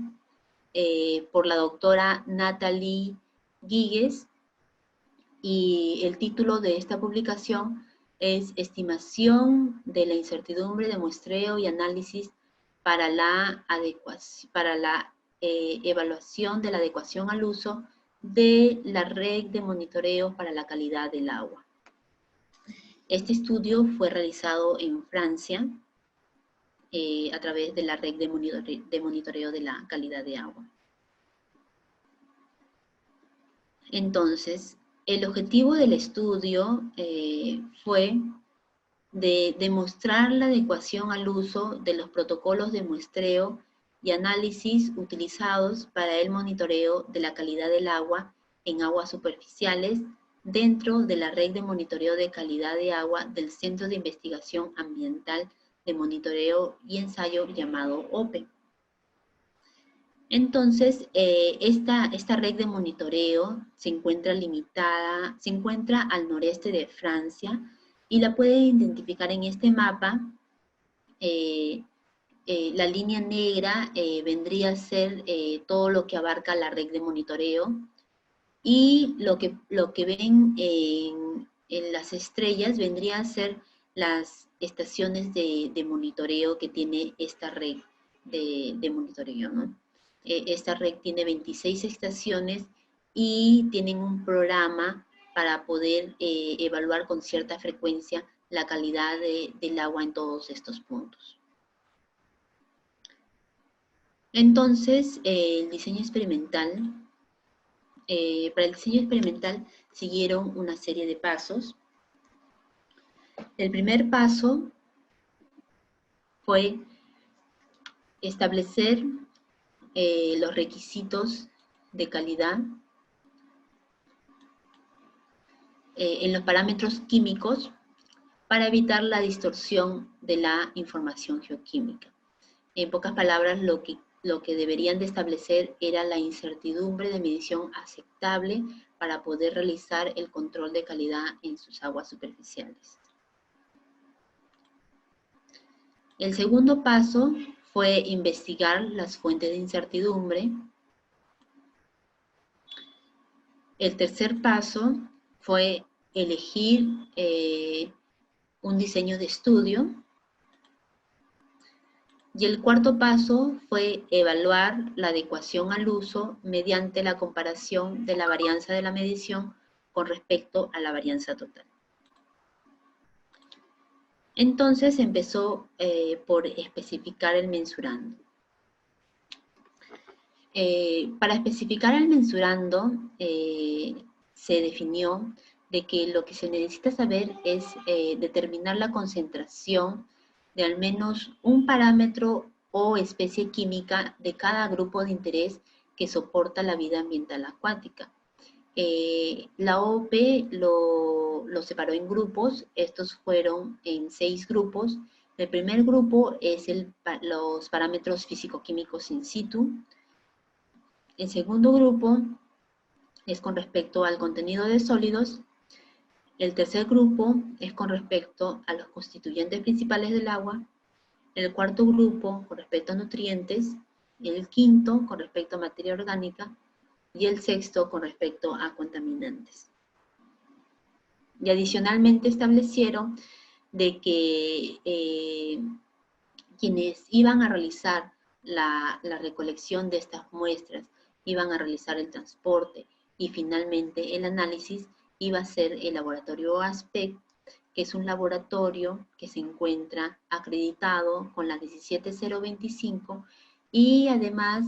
Speaker 2: por la doctora Natalie Guigues y el título de esta publicación es Estimación de la incertidumbre de muestreo y análisis para la evaluación de la adecuación al uso de la red de monitoreo para la calidad del agua. Este estudio fue realizado en Francia a través de la red de monitoreo de la calidad de agua. Entonces, el objetivo del estudio fue de demostrar la adecuación al uso de los protocolos de muestreo y análisis utilizados para el monitoreo de la calidad del agua en aguas superficiales dentro de la red de monitoreo de calidad de agua del Centro de Investigación Ambiental de Monitoreo y Ensayo llamado OPE. Entonces, esta red de monitoreo se encuentra al noreste de Francia y la pueden identificar en este mapa. La línea negra vendría a ser todo lo que abarca la red de monitoreo y lo que ven en las estrellas vendría a ser las estaciones de monitoreo que tiene esta red de monitoreo, ¿no? Esta red tiene 26 estaciones y tienen un programa para poder evaluar con cierta frecuencia la calidad del agua en todos estos puntos. Entonces, el diseño experimental, para el diseño experimental siguieron una serie de pasos. El primer paso fue establecer los requisitos de calidad en los parámetros químicos para evitar la distorsión de la información geoquímica. En pocas palabras, lo que deberían de establecer era la incertidumbre de medición aceptable para poder realizar el control de calidad en sus aguas superficiales. El segundo paso fue investigar las fuentes de incertidumbre. El tercer paso fue elegir un diseño de estudio. Y el cuarto paso fue evaluar la adecuación al uso mediante la comparación de la varianza de la medición con respecto a la varianza total. Entonces empezó por especificar el mensurando. Para especificar el mensurando se definió de que lo que se necesita saber es determinar la concentración de al menos un parámetro o especie química de cada grupo de interés que soporta la vida ambiental acuática. La OPE lo separó en grupos. Estos fueron en 6 grupos. El primer grupo es los parámetros físico-químicos in situ. El segundo grupo es con respecto al contenido de sólidos. El tercer grupo es con respecto a los constituyentes principales del agua. El cuarto grupo con respecto a nutrientes. El quinto con respecto a materia orgánica. Y el sexto con respecto a contaminantes. Y adicionalmente establecieron de que quienes iban a realizar la recolección de estas muestras, iban a realizar el transporte y finalmente el análisis, iba a ser el laboratorio ASPEC, que es un laboratorio que se encuentra acreditado con la 17025 y además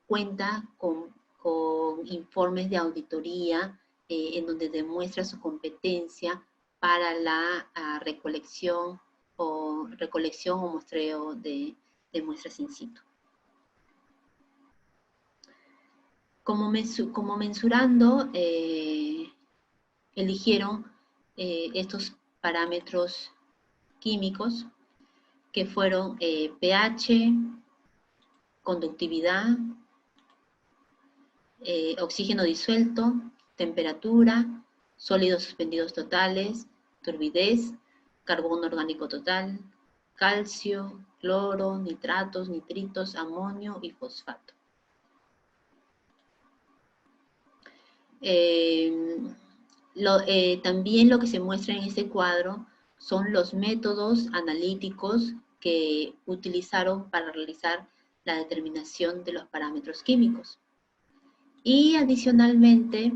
Speaker 2: cuenta con informes de auditoría en donde demuestra su competencia para la recolección o muestreo de muestras in situ. Como mensurando, eligieron estos parámetros químicos que fueron pH, conductividad, oxígeno disuelto, temperatura, sólidos suspendidos totales, turbidez, carbono orgánico total, calcio, cloro, nitratos, nitritos, amonio y fosfato. También lo que se muestra en este cuadro son los métodos analíticos que utilizaron para realizar la determinación de los parámetros químicos. Y adicionalmente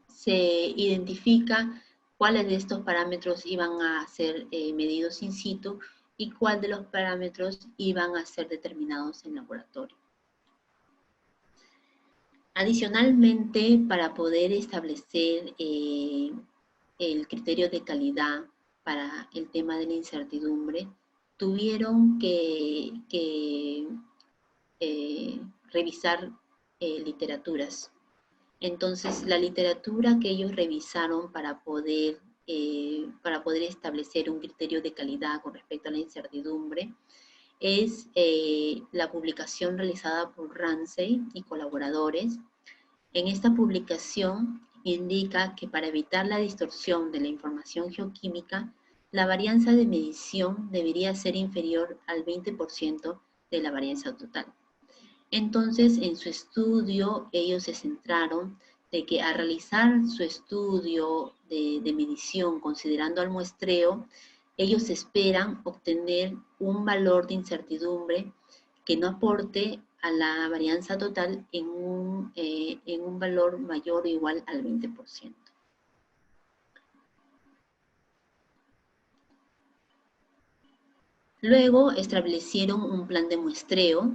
Speaker 2: se identifica cuáles de estos parámetros iban a ser medidos in situ y cuál de los parámetros iban a ser determinados en laboratorio. Adicionalmente, para poder establecer el criterio de calidad para el tema de la incertidumbre, tuvieron que revisar literaturas. Entonces, la literatura que ellos revisaron para poder establecer un criterio de calidad con respecto a la incertidumbre es la publicación realizada por Ramsey y colaboradores. En esta publicación indica que para evitar la distorsión de la información geoquímica, la varianza de medición debería ser inferior al 20% de la varianza total. Entonces, en su estudio, ellos se centraron de que al realizar su estudio de medición considerando al muestreo, ellos esperan obtener un valor de incertidumbre que no aporte a la varianza total en un valor mayor o igual al 20%. Luego establecieron un plan de muestreo.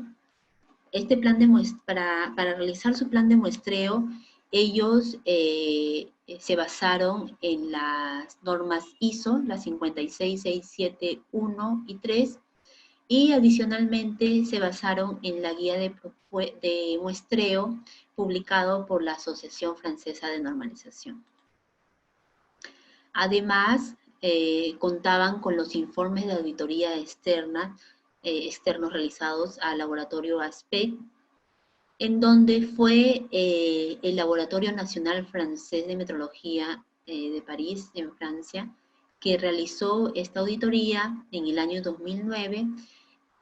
Speaker 2: Este plan de para realizar su plan de muestreo, ellos se basaron en las normas ISO, las 56671 y 3, y adicionalmente se basaron en la guía de muestreo publicado por la Asociación Francesa de Normalización. Además, contaban con los informes de auditoría externos realizados al laboratorio ASPEC, en donde fue el Laboratorio Nacional Francés de Metrología de París, en Francia, que realizó esta auditoría en el año 2009,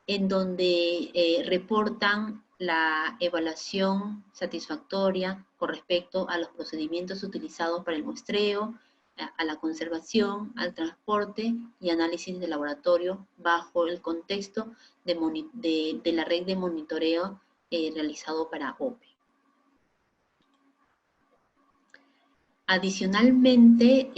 Speaker 2: en donde reportan la evaluación satisfactoria con respecto a los procedimientos utilizados para el muestreo, a la conservación, al transporte y análisis de laboratorio bajo el contexto de la red de monitoreo realizado para OPE. Adicionalmente,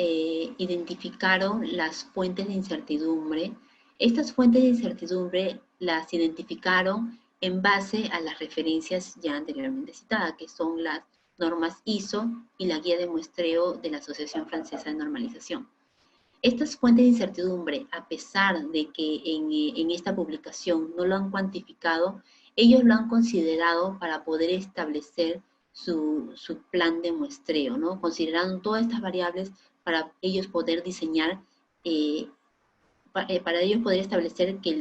Speaker 2: identificaron las fuentes de incertidumbre. Estas fuentes de incertidumbre las identificaron en base a las referencias ya anteriormente citadas, que son las normas ISO y la guía de muestreo de la Asociación Francesa de Normalización. Estas fuentes de incertidumbre, a pesar de que en esta publicación no lo han cuantificado, ellos lo han considerado para poder establecer su plan de muestreo, ¿no? Considerando todas estas variables para ellos poder diseñar, para ellos poder establecer que el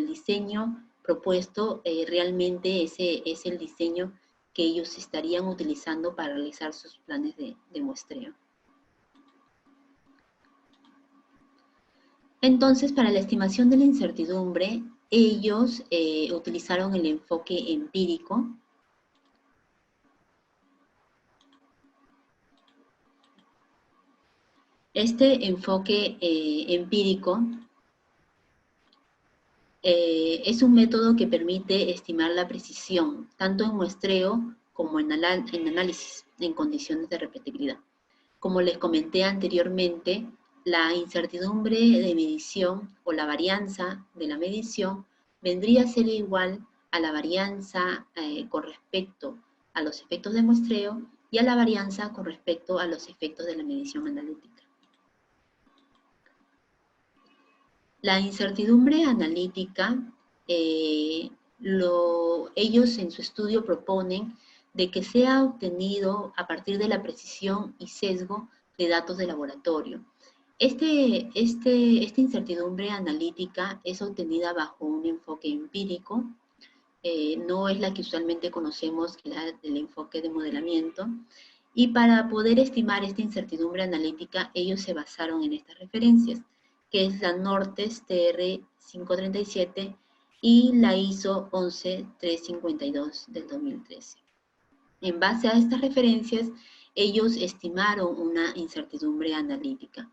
Speaker 2: diseño propuesto realmente es el diseño que ellos estarían utilizando para realizar sus planes de muestreo. Entonces, para la estimación de la incertidumbre, ellos utilizaron el enfoque empírico. Este enfoque empírico es un método que permite estimar la precisión, tanto en muestreo como en análisis, en condiciones de repetibilidad. Como les comenté anteriormente, la incertidumbre de medición o la varianza de la medición vendría a ser igual a la varianza con respecto a los efectos de muestreo y a la varianza con respecto a los efectos de la medición analítica. La incertidumbre analítica, ellos en su estudio proponen de que sea obtenido a partir de la precisión y sesgo de datos de laboratorio. Esta incertidumbre analítica es obtenida bajo un enfoque empírico, no es la que usualmente conocemos, el enfoque de modelamiento, y para poder estimar esta incertidumbre analítica, ellos se basaron en estas referencias, que es la NORTES TR 537 y la ISO 11352 del 2013. En base a estas referencias, ellos estimaron una incertidumbre analítica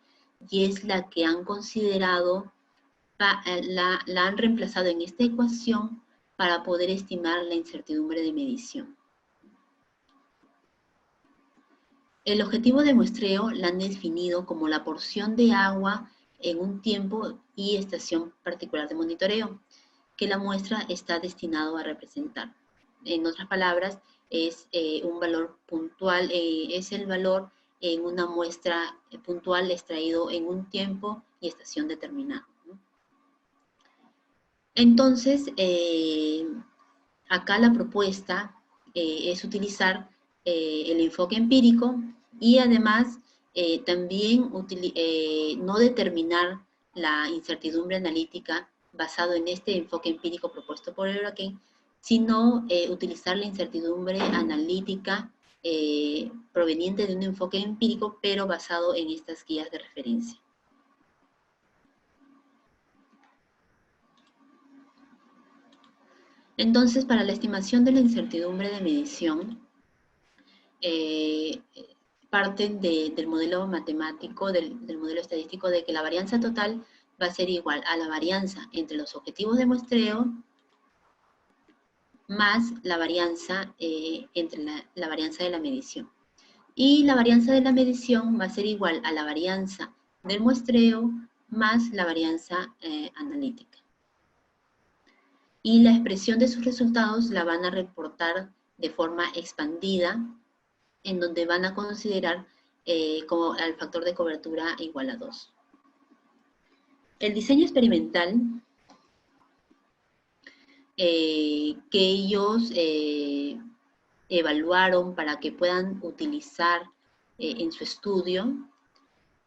Speaker 2: y es la que han considerado, la han reemplazado en esta ecuación para poder estimar la incertidumbre de medición. El objetivo de muestreo la han definido como la porción de agua en un tiempo y estación particular de monitoreo que la muestra está destinado a representar. En otras palabras, es un valor puntual, es el valor en una muestra puntual extraído en un tiempo y estación determinado, ¿no? Entonces, acá la propuesta es utilizar el enfoque empírico y además también no determinar la incertidumbre analítica basado en este enfoque empírico propuesto por Hurricane, sino utilizar la incertidumbre analítica proveniente de un enfoque empírico, pero basado en estas guías de referencia. Entonces, para la estimación de la incertidumbre de medición, parten del modelo matemático, del modelo estadístico, de que la varianza total va a ser igual a la varianza entre los objetivos de muestreo más la varianza entre la varianza de la medición. Y la varianza de la medición va a ser igual a la varianza del muestreo más la varianza analítica. Y la expresión de sus resultados la van a reportar de forma expandida, en donde van a considerar como al factor de cobertura igual a 2. El diseño experimental que ellos evaluaron para que puedan utilizar en su estudio,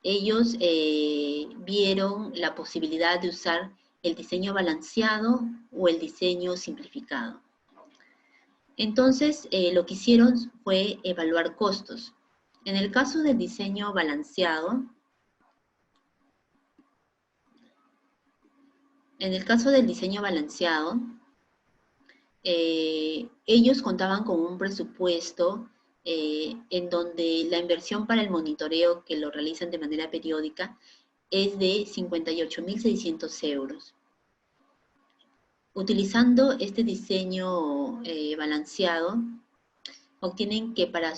Speaker 2: ellos vieron la posibilidad de usar el diseño balanceado o el diseño simplificado. Entonces, lo que hicieron fue evaluar costos. En el caso del diseño balanceado, ellos contaban con un presupuesto en donde la inversión para el monitoreo que lo realizan de manera periódica es de 58.600 euros. Utilizando este diseño balanceado, obtienen que para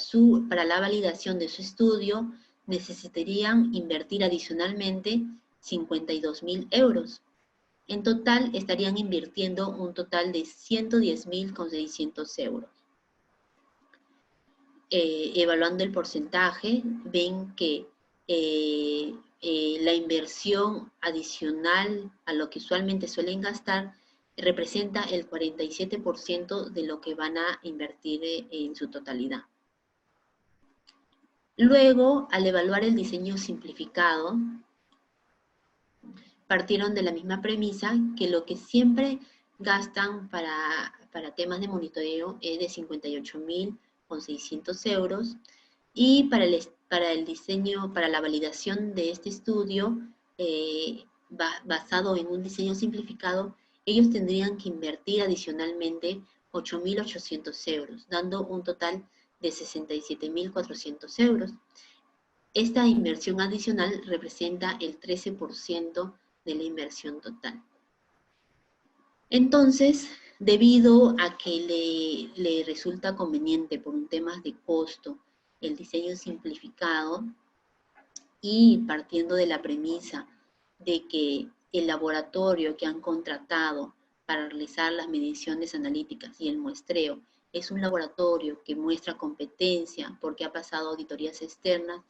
Speaker 2: la validación de su estudio necesitarían invertir adicionalmente 52.000 euros. En total estarían invirtiendo un total de 110.600 euros. Evaluando el porcentaje, ven que la inversión adicional a lo que usualmente suelen gastar representa el 47% de lo que van a invertir en su totalidad. Luego, al evaluar el diseño simplificado, partieron de la misma premisa que lo que siempre gastan para temas de monitoreo es de 58.600 euros y para el diseño, para la validación de este estudio basado en un diseño simplificado, ellos tendrían que invertir adicionalmente 8.800 euros, dando un total de 67.400 euros. Esta inversión adicional representa el 13% de la inversión total. Entonces, debido a que le resulta conveniente por un tema de costo el diseño simplificado y partiendo de la premisa de que el laboratorio que han contratado para realizar las mediciones analíticas y el muestreo es un laboratorio que muestra competencia porque ha pasado auditorías externas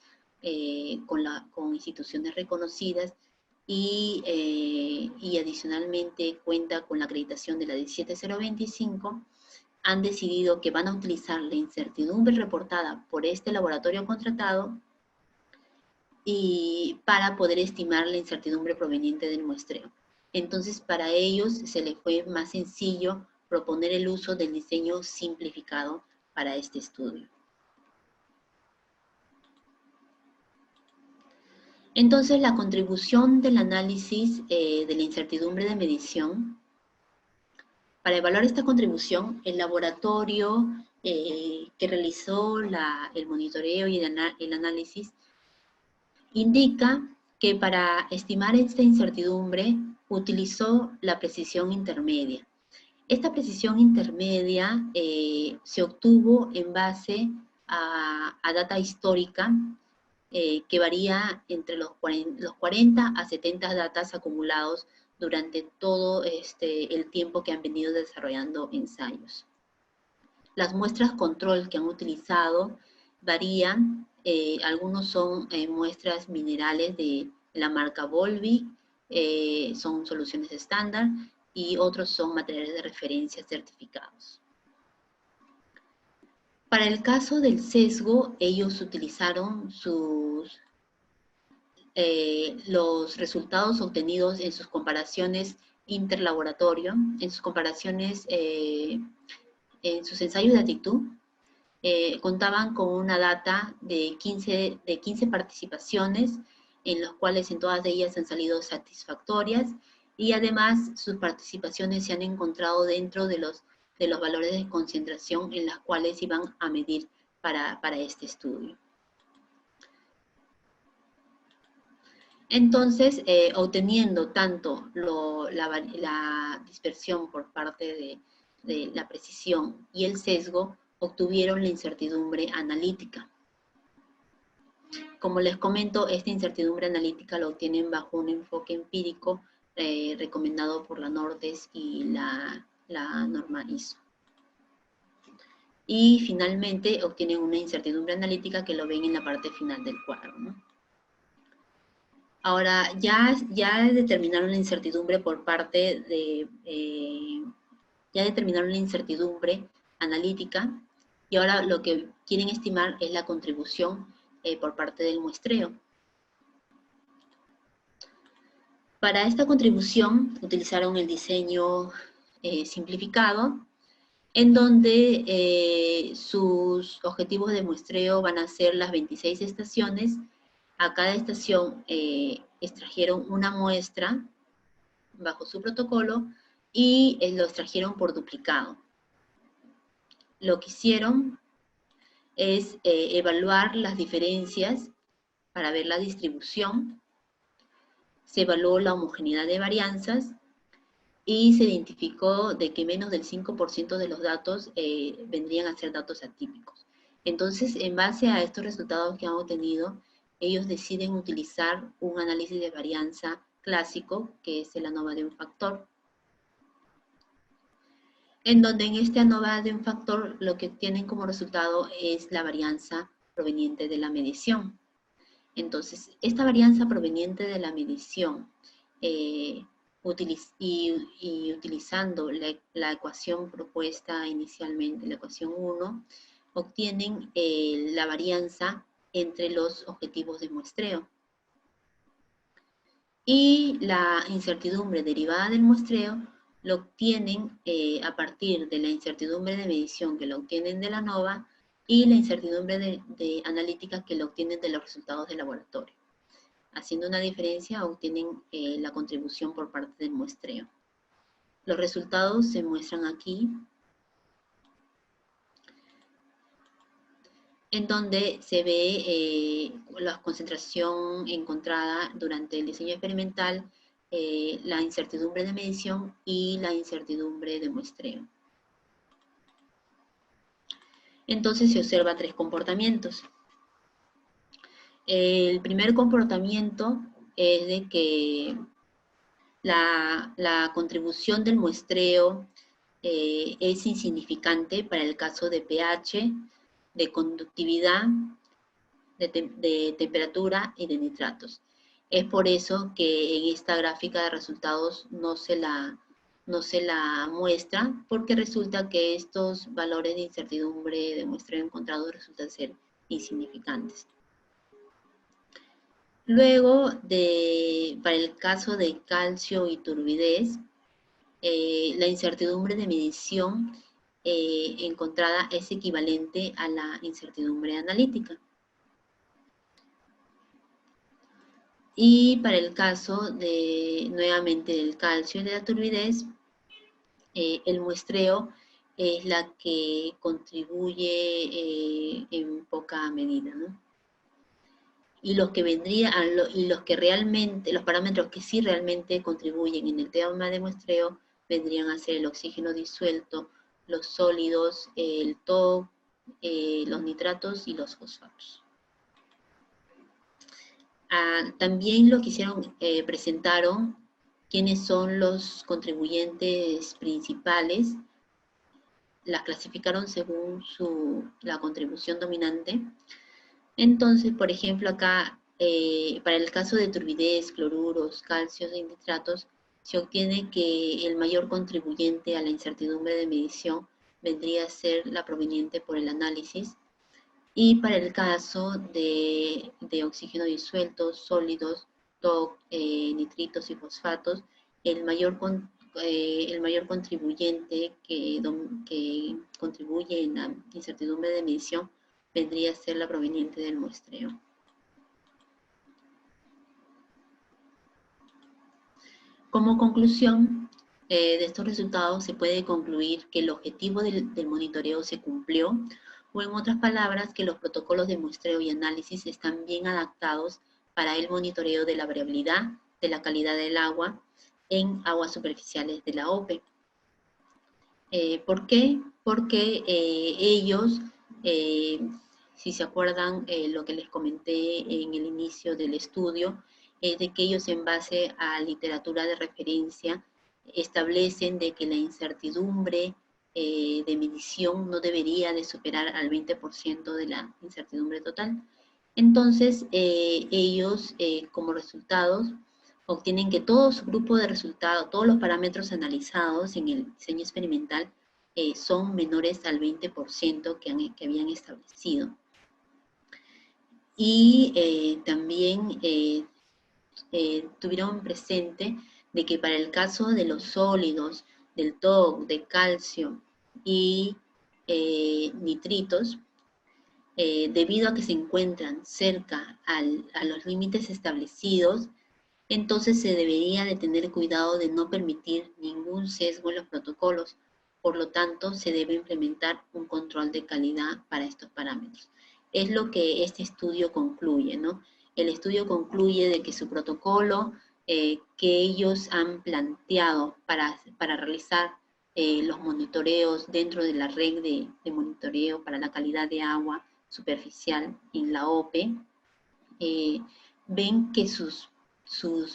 Speaker 2: con instituciones reconocidas y adicionalmente cuenta con la acreditación de la 17025, han decidido que van a utilizar la incertidumbre reportada por este laboratorio contratado y para poder estimar la incertidumbre proveniente del muestreo. Entonces, para ellos se les fue más sencillo proponer el uso del diseño simplificado para este estudio. Entonces, la contribución del análisis de la incertidumbre de medición. Para evaluar esta contribución, el laboratorio que realizó el monitoreo y el análisis, indica que para estimar esta incertidumbre utilizó la precisión intermedia. Esta precisión intermedia se obtuvo en base a data histórica que varía entre los 40 a 70 datos acumulados durante todo el tiempo que han venido desarrollando ensayos. Las muestras control que han utilizado varían, algunos son muestras minerales de la marca Volvic, son soluciones estándar, y otros son materiales de referencia certificados. Para el caso del sesgo, ellos utilizaron los resultados obtenidos en sus comparaciones interlaboratorio, en sus comparaciones, en sus ensayos de actitud, contaban con una data de 15 participaciones, en las cuales en todas ellas han salido satisfactorias, y además sus participaciones se han encontrado dentro de los valores de concentración en las cuales iban a medir para este estudio. Entonces, obteniendo tanto la dispersión por parte de la precisión y el sesgo, obtuvieron la incertidumbre analítica. Como les comento, esta incertidumbre analítica la obtienen bajo un enfoque empírico recomendado por la NORDES y la norma ISO. Y finalmente obtienen una incertidumbre analítica que lo ven en la parte final del cuadro, ¿no? Ahora, ya determinaron la incertidumbre por parte de... ya determinaron la incertidumbre analítica, y ahora lo que quieren estimar es la contribución por parte del muestreo. Para esta contribución utilizaron el diseño simplificado, en donde sus objetivos de muestreo van a ser las 26 estaciones. A cada estación extrajeron una muestra bajo su protocolo y lo extrajeron por duplicado. Lo que hicieron es evaluar las diferencias para ver la distribución. Se evaluó la homogeneidad de varianzas y se identificó de que menos del 5% de los datos vendrían a ser datos atípicos. Entonces, en base a estos resultados que han obtenido, ellos deciden utilizar un análisis de varianza clásico, que es el ANOVA de un factor, en donde en este ANOVA de un factor lo que obtienen como resultado es la varianza proveniente de la medición. Entonces, esta varianza proveniente de la medición utilizando la ecuación propuesta inicialmente, la ecuación 1, obtienen la varianza entre los objetivos de muestreo. Y la incertidumbre derivada del muestreo lo obtienen a partir de la incertidumbre de medición que lo obtienen de la ANOVA y la incertidumbre de analítica que lo obtienen de los resultados de laboratorio. Haciendo una diferencia, obtienen la contribución por parte del muestreo. Los resultados se muestran aquí, en donde se ve la concentración encontrada durante el diseño experimental, la incertidumbre de medición y la incertidumbre de muestreo. Entonces se observa 3 comportamientos. El primer comportamiento es de que la contribución del muestreo es insignificante para el caso de pH, de conductividad, de temperatura y de nitratos. Es por eso que en esta gráfica de resultados no se la muestra, porque resulta que estos valores de incertidumbre de muestreo encontrado resultan ser insignificantes. Luego, para el caso de calcio y turbidez, la incertidumbre de medición encontrada es equivalente a la incertidumbre analítica. Y para el caso nuevamente del calcio y de la turbidez, el muestreo es la que contribuye en poca medida, ¿no? Y los que y los que realmente, los parámetros que sí realmente contribuyen en el tema de muestreo vendrían a ser el oxígeno disuelto, los sólidos, el TOC, los nitratos y los fosfatos. También lo que presentaron quiénes son los contribuyentes principales, las clasificaron según la contribución dominante. Entonces, por ejemplo, acá, para el caso de turbidez, cloruros, calcios y nitratos, se obtiene que el mayor contribuyente a la incertidumbre de medición vendría a ser la proveniente por el análisis. Y para el caso de oxígeno disuelto, sólidos, TOC, nitritos y fosfatos, el mayor contribuyente que contribuye en la incertidumbre de medición vendría a ser la proveniente del muestreo. Como conclusión de estos resultados, se puede concluir que el objetivo del monitoreo se cumplió, o en otras palabras, que los protocolos de muestreo y análisis están bien adaptados para el monitoreo de la variabilidad de la calidad del agua en aguas superficiales de la OPE. ¿Por qué? Porque ellos, si se acuerdan lo que les comenté en el inicio del estudio, es de que ellos en base a literatura de referencia establecen de que la incertidumbre de medición no debería de superar al 20% de la incertidumbre total. Entonces, ellos como resultados obtienen que todo su grupo de resultados, todos los parámetros analizados en el diseño experimental son menores al 20% que habían establecido. Y también tuvieron presente de que para el caso de los sólidos, del TOC, de calcio y nitritos, debido a que se encuentran cerca a los límites establecidos, entonces se debería de tener cuidado de no permitir ningún sesgo en los protocolos. Por lo tanto, se debe implementar un control de calidad para estos parámetros. Es lo que este estudio concluye, ¿no? El estudio concluye de que su protocolo que ellos han planteado para realizar los monitoreos dentro de la red de monitoreo para la calidad de agua superficial en la OPE, ven que sus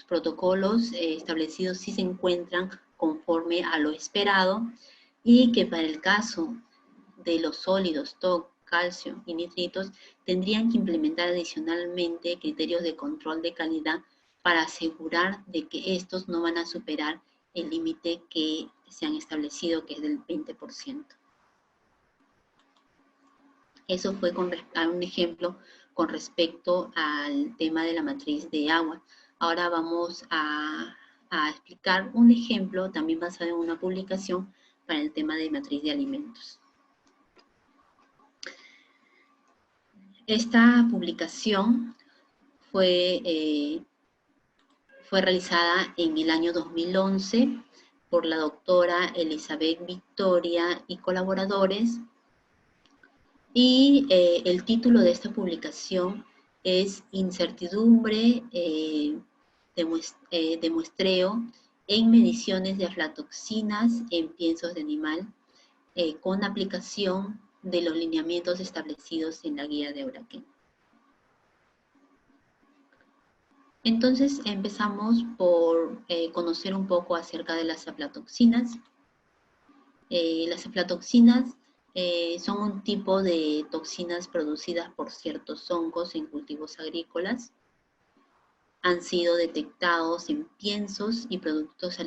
Speaker 2: protocolos establecidos sí se encuentran conforme a lo esperado y que para el caso de los sólidos, TOC, calcio y nitritos, tendrían que implementar adicionalmente criterios de control de calidad para asegurar de que estos no van a superar el límite que se han establecido, que es del 20%. Eso fue un ejemplo con respecto al tema de la matriz de agua. Ahora vamos a explicar un ejemplo también basado en una publicación para el tema de matriz de alimentos. Esta publicación fue realizada en el año 2011 por la doctora Elizabeth Victoria y colaboradores. Y el título de esta publicación es Incertidumbre de muestreo en mediciones de aflatoxinas en piensos de animal con aplicación de los lineamientos establecidos en la guía de Euraquén. Entonces empezamos por conocer un poco acerca de las aflatoxinas. Las aflatoxinas son un tipo de toxinas producidas por ciertos hongos en cultivos agrícolas. Han sido detectados en piensos y productos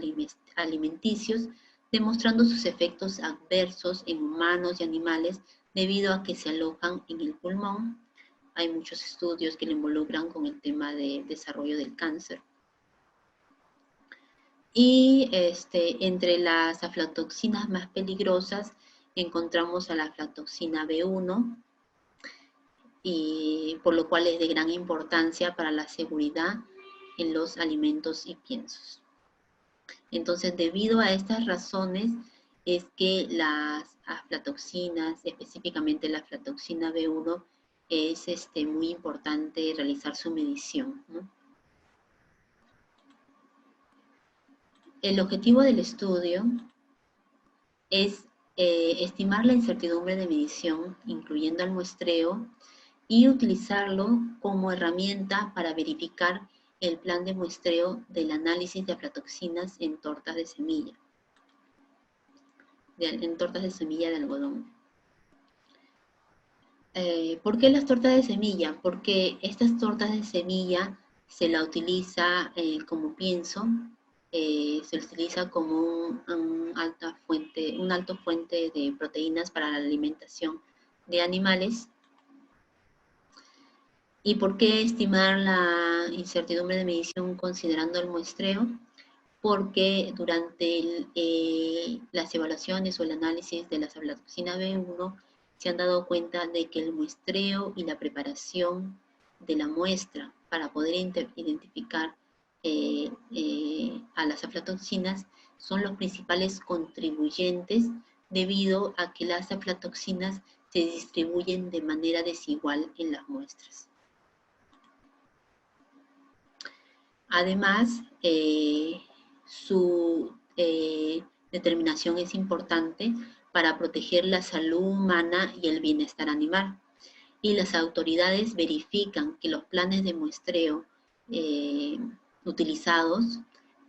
Speaker 2: alimenticios, demostrando sus efectos adversos en humanos y animales debido a que se alojan en el pulmón. Hay muchos estudios que lo involucran con el tema de desarrollo del cáncer. Y entre las aflatoxinas más peligrosas encontramos a la aflatoxina B1, y por lo cual es de gran importancia para la seguridad en los alimentos y piensos. Entonces, debido a estas razones, es que las aflatoxinas, específicamente la aflatoxina B1, es muy importante realizar su medición, ¿no? El objetivo del estudio es estimar la incertidumbre de medición, incluyendo el muestreo, y utilizarlo como herramienta para verificar el plan de muestreo del análisis de aflatoxinas en tortas de semilla, de algodón. ¿Por qué las tortas de semilla? Porque estas tortas de semilla se la utiliza como pienso, se utiliza como una alta fuente de proteínas para la alimentación de animales. ¿Y por qué estimar la incertidumbre de medición considerando el muestreo? Porque durante las evaluaciones o el análisis de la aflatoxina B1 se han dado cuenta de que el muestreo y la preparación de la muestra para poder identificar a las aflatoxinas son los principales contribuyentes debido a que las aflatoxinas se distribuyen de manera desigual en las muestras. Además, su determinación es importante para proteger la salud humana y el bienestar animal. Y las autoridades verifican que los planes de muestreo utilizados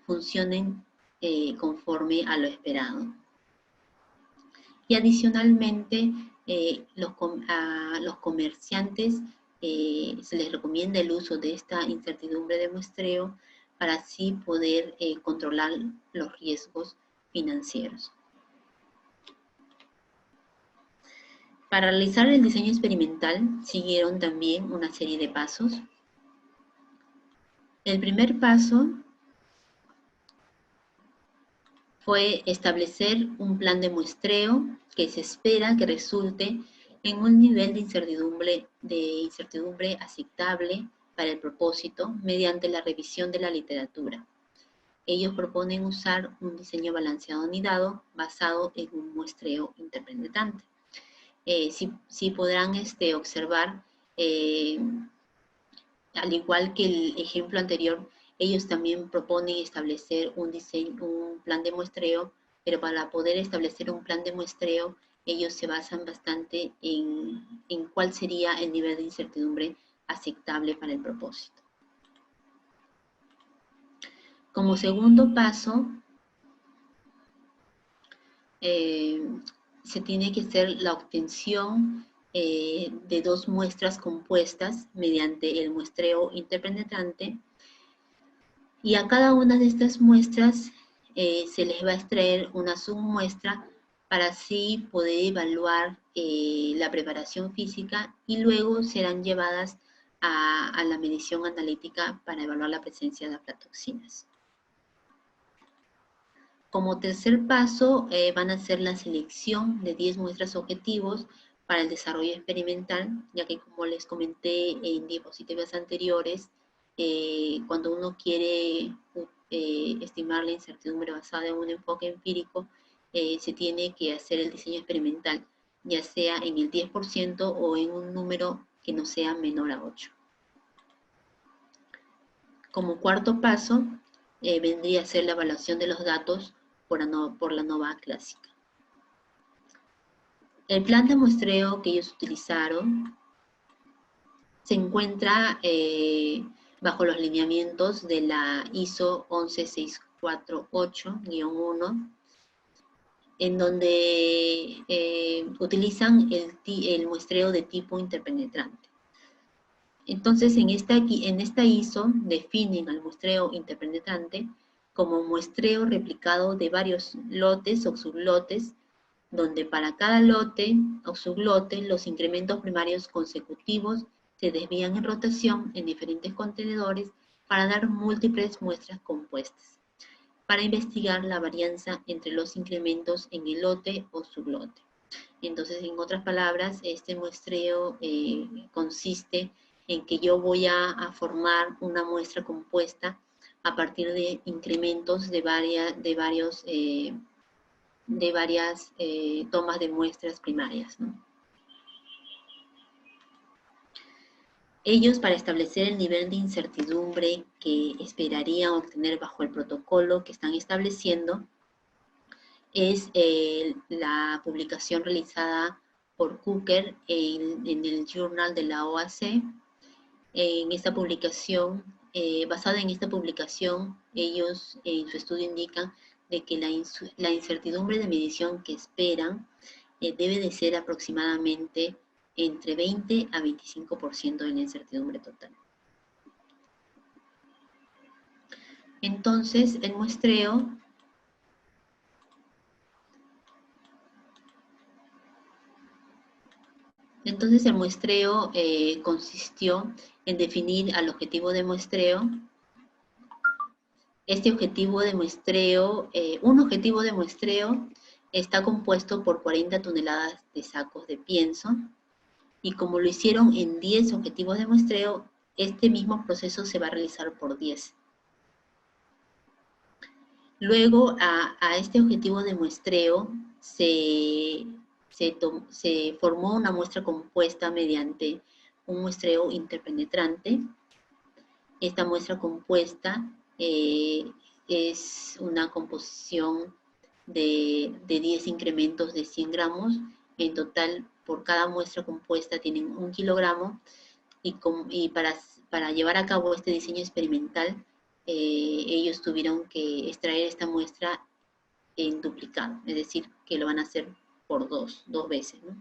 Speaker 2: funcionen conforme a lo esperado. Y adicionalmente, a los comerciantes se les recomienda el uso de esta incertidumbre de muestreo para así poder controlar los riesgos financieros. Para realizar el diseño experimental siguieron también una serie de pasos. El primer paso fue establecer un plan de muestreo que se espera que resulte en un nivel de incertidumbre aceptable para el propósito mediante la revisión de la literatura. Ellos proponen usar un diseño balanceado anidado basado en un muestreo interpenetrante. Si podrán observar, al igual que el ejemplo anterior, ellos también proponen establecer un plan de muestreo, pero para poder establecer un plan de muestreo, ellos se basan bastante en cuál sería el nivel de incertidumbre aceptable para el propósito. Como segundo paso, se tiene que hacer la obtención de 2 muestras compuestas mediante el muestreo interpenetrante, y a cada una de estas muestras se les va a extraer una submuestra para así poder evaluar la preparación física, y luego serán llevadas a la medición analítica para evaluar la presencia de aflatoxinas. Como tercer paso, van a hacer la selección de 10 muestras objetivos para el desarrollo experimental, ya que, como les comenté en diapositivas anteriores, cuando uno quiere estimar la incertidumbre basada en un enfoque empírico, se tiene que hacer el diseño experimental, ya sea en el 10% o en un número que no sea menor a 8. Como cuarto paso, vendría a ser la evaluación de los datos por la NOVA clásica. El plan de muestreo que ellos utilizaron se encuentra bajo los lineamientos de la ISO 11648-1, en donde utilizan el muestreo de tipo interpenetrante. Entonces, en esta ISO definen al muestreo interpenetrante como muestreo replicado de varios lotes o sublotes, donde para cada lote o sublote los incrementos primarios consecutivos se desvían en rotación en diferentes contenedores para dar múltiples muestras compuestas, para investigar la varianza entre los incrementos en el lote o sublote. Entonces, en otras palabras, este muestreo consiste en que yo voy a formar una muestra compuesta a partir de incrementos de varios de varias tomas de muestras primarias, ¿no? Ellos, para establecer el nivel de incertidumbre que esperarían obtener bajo el protocolo que están estableciendo, es la publicación realizada por Cooker en el Journal de la OAC. En esta publicación, basada en esta publicación, ellos en su estudio indican de que la incertidumbre de medición que esperan debe de ser aproximadamente entre 20 a 25% de la incertidumbre total. Entonces, el muestreo consistió en definir al objetivo de muestreo. Este objetivo de muestreo, un objetivo de muestreo está compuesto por 40 toneladas de sacos de pienso, y como lo hicieron en 10 objetivos de muestreo, este mismo proceso se va a realizar por 10. Luego, a este objetivo de muestreo se formó una muestra compuesta mediante un muestreo interpenetrante. Esta muestra compuesta es una composición de 10 incrementos de 100 gramos. En total, por cada muestra compuesta tienen 1 kilogramo, y para llevar a cabo este diseño experimental, ellos tuvieron que extraer esta muestra en duplicado, es decir, que lo van a hacer por dos veces, ¿no?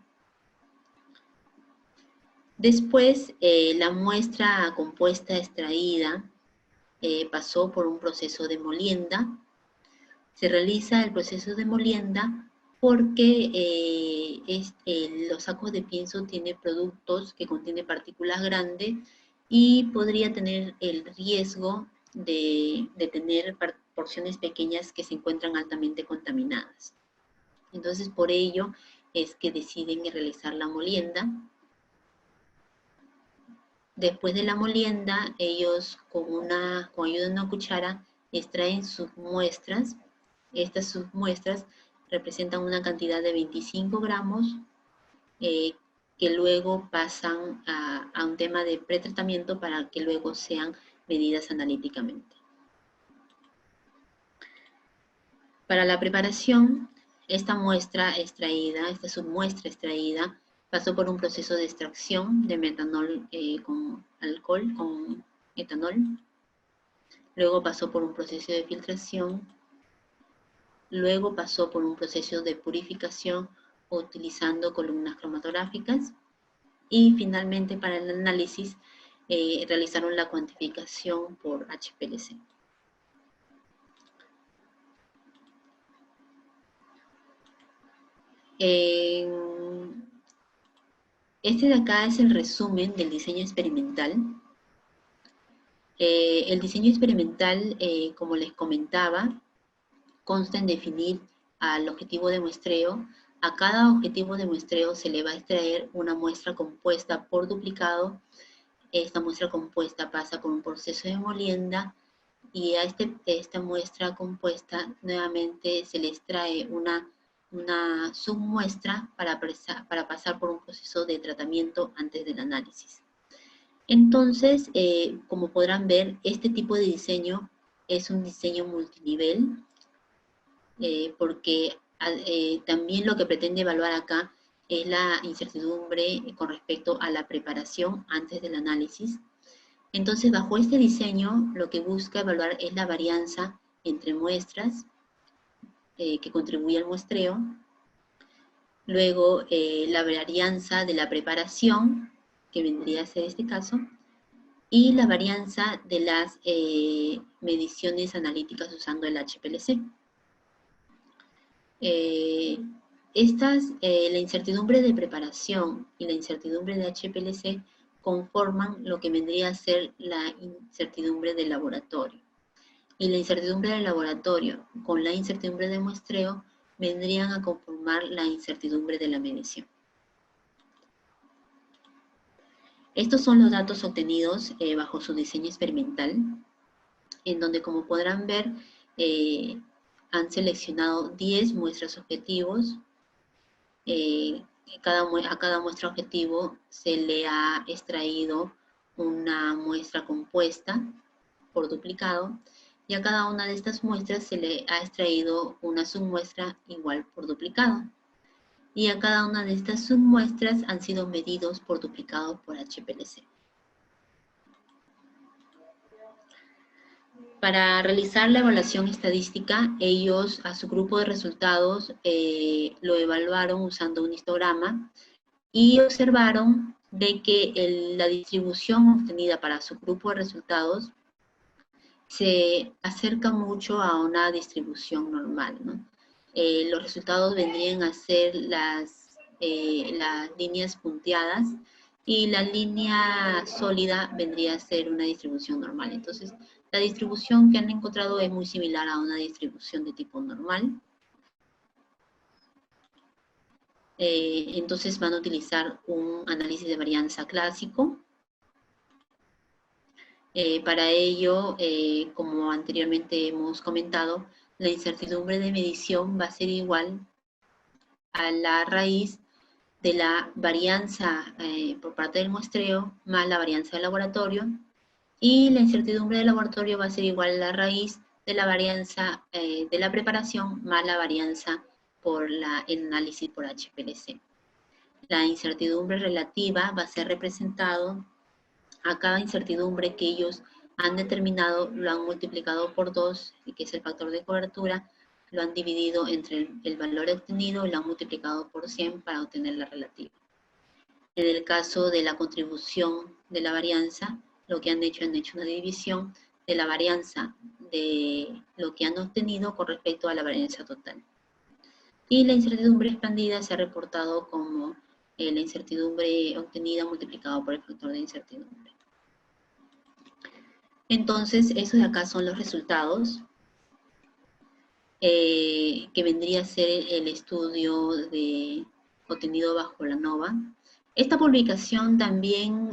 Speaker 2: Después, la muestra compuesta extraída pasó por un proceso de molienda. Se realiza el proceso de molienda porque los sacos de pienso tienen productos que contienen partículas grandes y podría tener el riesgo de tener porciones pequeñas que se encuentran altamente contaminadas. Entonces, por ello es que deciden realizar la molienda. Después de la molienda, ellos con ayuda de una cuchara extraen sus muestras. Estas submuestras representan una cantidad de 25 gramos que luego pasan a un tema de pretratamiento para que luego sean medidas analíticamente. Para la preparación, esta submuestra extraída, pasó por un proceso de extracción de metanol con alcohol, con etanol. Luego pasó por un proceso de filtración. Luego pasó por un proceso de purificación utilizando columnas cromatográficas. Y finalmente, para el análisis, realizaron la cuantificación por HPLC. Este de acá es el resumen del diseño experimental. El diseño experimental, como les comentaba, consta en definir al objetivo de muestreo. A cada objetivo de muestreo se le va a extraer una muestra compuesta por duplicado. Esta muestra compuesta pasa por un proceso de molienda y a esta muestra compuesta nuevamente se le extrae una submuestra para pasar por un proceso de tratamiento antes del análisis. Entonces, como podrán ver, este tipo de diseño es un diseño multinivel, porque también lo que pretende evaluar acá es la incertidumbre con respecto a la preparación antes del análisis. Entonces, bajo este diseño, lo que busca evaluar es la varianza entre muestras que contribuye al muestreo, luego la varianza de la preparación, que vendría a ser este caso, y la varianza de las mediciones analíticas usando el HPLC. La incertidumbre de preparación y la incertidumbre de HPLC conforman lo que vendría a ser la incertidumbre del laboratorio. Y la incertidumbre del laboratorio con la incertidumbre de muestreo vendrían a conformar la incertidumbre de la medición. Estos son los datos obtenidos bajo su diseño experimental, en donde, como podrán ver, han seleccionado 10 muestras objetivos. A cada muestra objetivo se le ha extraído una muestra compuesta por duplicado, y a cada una de estas muestras se le ha extraído una submuestra igual por duplicado. Y a cada una de estas submuestras han sido medidos por duplicado por HPLC. Para realizar la evaluación estadística, ellos a su grupo de resultados lo evaluaron usando un histograma y observaron de que la distribución obtenida para su grupo de resultados se acerca mucho a una distribución normal, ¿no? Los resultados vendrían a ser las líneas punteadas, y la línea sólida vendría a ser una distribución normal. Entonces, la distribución que han encontrado es muy similar a una distribución de tipo normal. Entonces van a utilizar un análisis de varianza clásico. Para ello, como anteriormente hemos comentado, la incertidumbre de medición va a ser igual a la raíz de la varianza por parte del muestreo más la varianza del laboratorio, y la incertidumbre del laboratorio va a ser igual a la raíz de la varianza de la preparación más la varianza por el análisis por HPLC. La incertidumbre relativa va a ser representado a cada incertidumbre que ellos han determinado, lo han multiplicado por 2, que es el factor de cobertura, lo han dividido entre el valor obtenido y lo han multiplicado por 100 para obtener la relativa. En el caso de la contribución de la varianza, lo que han hecho una división de la varianza de lo que han obtenido con respecto a la varianza total. Y la incertidumbre expandida se ha reportado como la incertidumbre obtenida multiplicado por el factor de incertidumbre. Entonces, esos de acá son los resultados que vendría a ser el estudio obtenido bajo la ANOVA. Esta publicación también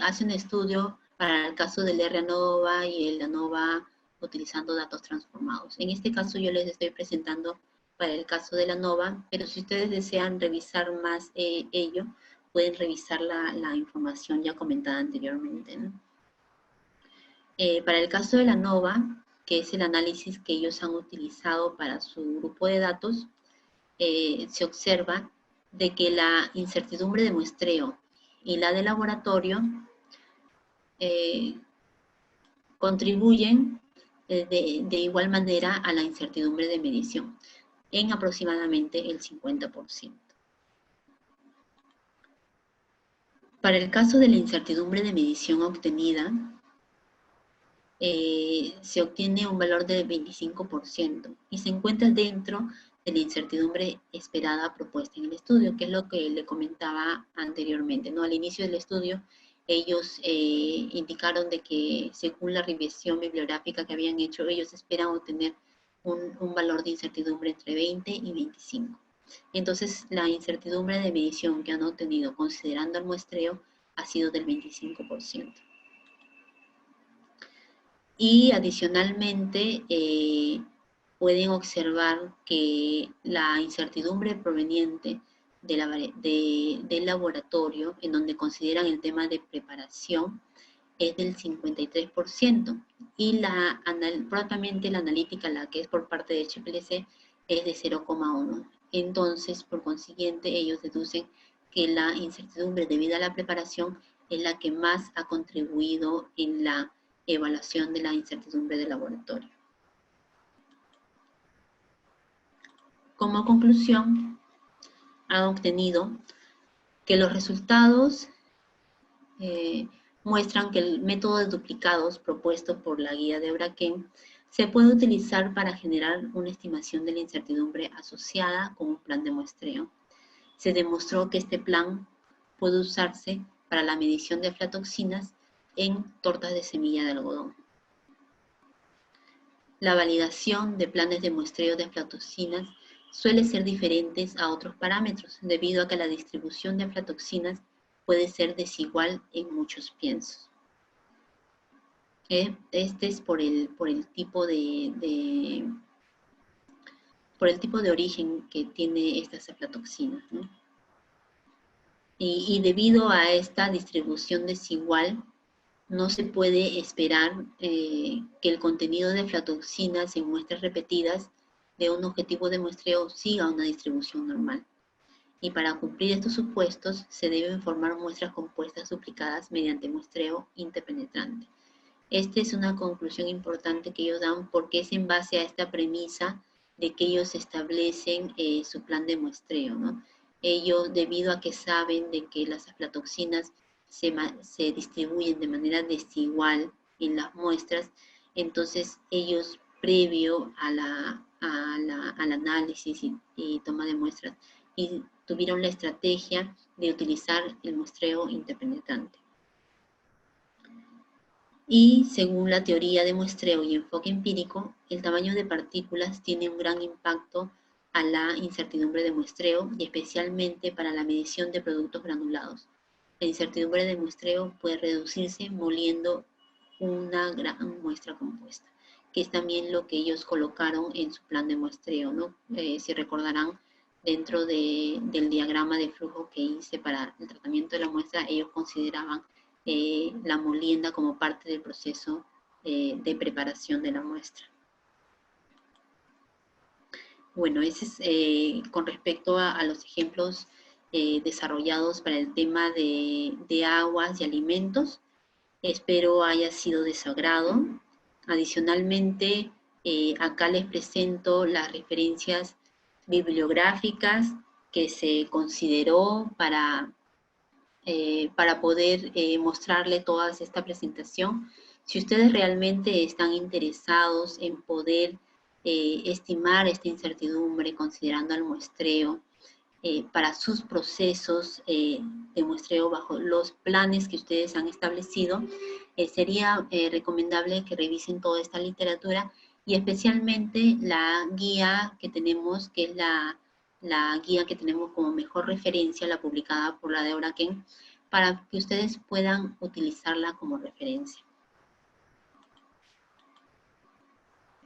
Speaker 2: hace un estudio para el caso del R-ANOVA y el ANOVA utilizando datos transformados. En este caso yo les estoy presentando para el caso de la ANOVA, pero si ustedes desean revisar más ello, pueden revisar la información ya comentada anteriormente, ¿no? Para el caso de la ANOVA, que es el análisis que ellos han utilizado para su grupo de datos, se observa de que la incertidumbre de muestreo y la de laboratorio contribuyen de igual manera a la incertidumbre de medición, en aproximadamente el 50%. Para el caso de la incertidumbre de medición obtenida, se obtiene un valor de 25% y se encuentra dentro de la incertidumbre esperada propuesta en el estudio, que es lo que le comentaba anteriormente, ¿no? Al inicio del estudio, ellos indicaron de que según la revisión bibliográfica que habían hecho, ellos esperan obtener un valor de incertidumbre entre 20 y 25. Entonces, la incertidumbre de medición que han obtenido considerando el muestreo ha sido del 25%. Y adicionalmente pueden observar que la incertidumbre proveniente del laboratorio, en donde consideran el tema de preparación, es del 53%, y propiamente la analítica, la que es por parte de HPLC, es de 0,1. Entonces, por consiguiente, ellos deducen que la incertidumbre debida a la preparación es la que más ha contribuido en la evaluación de la incertidumbre del laboratorio. Como conclusión, han obtenido que los resultados muestran que el método de duplicados propuesto por la guía de Bracken se puede utilizar para generar una estimación de la incertidumbre asociada con un plan de muestreo. Se demostró que este plan puede usarse para la medición de aflatoxinas en tortas de semilla de algodón. La validación de planes de muestreo de aflatoxinas suele ser diferentes a otros parámetros, debido a que la distribución de aflatoxinas puede ser desigual en muchos piensos. Este es por el tipo de por el tipo de origen que tiene estas aflatoxinas, ¿no? Y debido a esta distribución desigual, no se puede esperar que el contenido de aflatoxinas en muestras repetidas de un objetivo de muestreo siga una distribución normal. Y para cumplir estos supuestos, se deben formar muestras compuestas duplicadas mediante muestreo interpenetrante. Esta es una conclusión importante que ellos dan porque es en base a esta premisa de que ellos establecen su plan de muestreo, ¿no? Ellos, debido a que saben de que las aflatoxinas se distribuyen de manera desigual en las muestras, entonces ellos, previo al análisis y toma de muestras, y tuvieron la estrategia de utilizar el muestreo interpenetrante. Y según la teoría de muestreo y enfoque empírico, el tamaño de partículas tiene un gran impacto a la incertidumbre de muestreo y especialmente para la medición de productos granulados. La incertidumbre de muestreo puede reducirse moliendo una gran muestra compuesta, que es también lo que ellos colocaron en su plan de muestreo, ¿no? Si recordarán, dentro del diagrama de flujo que hice para el tratamiento de la muestra, ellos consideraban la molienda como parte del proceso de preparación de la muestra. Bueno, ese es con respecto a los ejemplos desarrollados para el tema de aguas y alimentos. Espero haya sido de su agrado. Adicionalmente, acá les presento las referencias bibliográficas que se consideró para poder mostrarle toda esta presentación. Si ustedes realmente están interesados en poder estimar esta incertidumbre considerando el muestreo para sus procesos de muestreo bajo los planes que ustedes han establecido, sería recomendable que revisen toda esta literatura y especialmente la guía que tenemos, que es la guía que tenemos como mejor referencia, la publicada por la de Oraken, para que ustedes puedan utilizarla como referencia.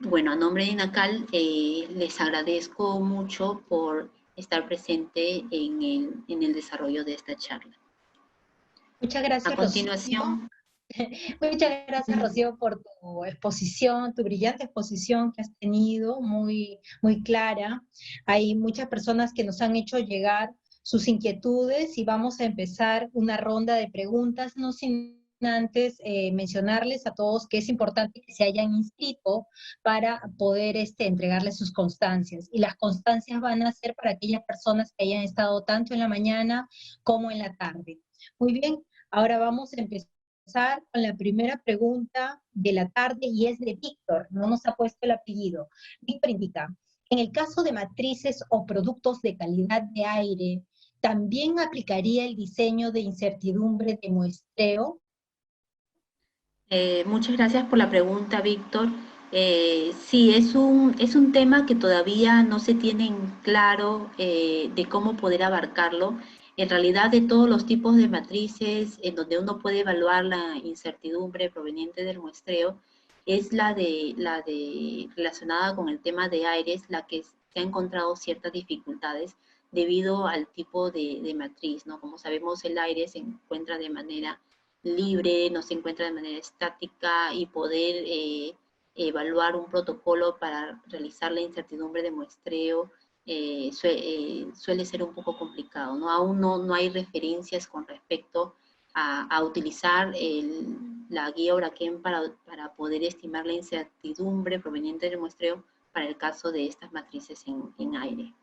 Speaker 2: Bueno, a nombre de INACAL, les agradezco mucho por estar presente en el desarrollo de esta charla.
Speaker 1: Muchas gracias,
Speaker 2: a continuación,
Speaker 1: Rocío. Muchas gracias, Rocío, por tu exposición, tu brillante exposición que has tenido, muy, muy clara. Hay muchas personas que nos han hecho llegar sus inquietudes y vamos a empezar una ronda de preguntas, no sin antes mencionarles a todos que es importante que se hayan inscrito para poder entregarles sus constancias. Y las constancias van a ser para aquellas personas que hayan estado tanto en la mañana como en la tarde. Muy bien, ahora vamos a empezar con la primera pregunta de la tarde y es de Víctor, no nos ha puesto el apellido. Víctor indica, en el caso de matrices o productos de calidad de aire, ¿también aplicaría el diseño de incertidumbre de muestreo?
Speaker 2: Muchas gracias por la pregunta, Víctor. Sí, es un tema que todavía no se tiene en claro de cómo poder abarcarlo. En realidad, de todos los tipos de matrices en donde uno puede evaluar la incertidumbre proveniente del muestreo, es la de relacionada con el tema de aires, la que se ha encontrado ciertas dificultades debido al tipo de matriz, ¿no? Como sabemos, el aire se encuentra de manera libre, no se encuentra de manera estática y poder evaluar un protocolo para realizar la incertidumbre de muestreo suele ser un poco complicado, ¿no? Aún no hay referencias con respecto a utilizar la guía Oraken para poder estimar la incertidumbre proveniente del muestreo para el caso de estas matrices en aire.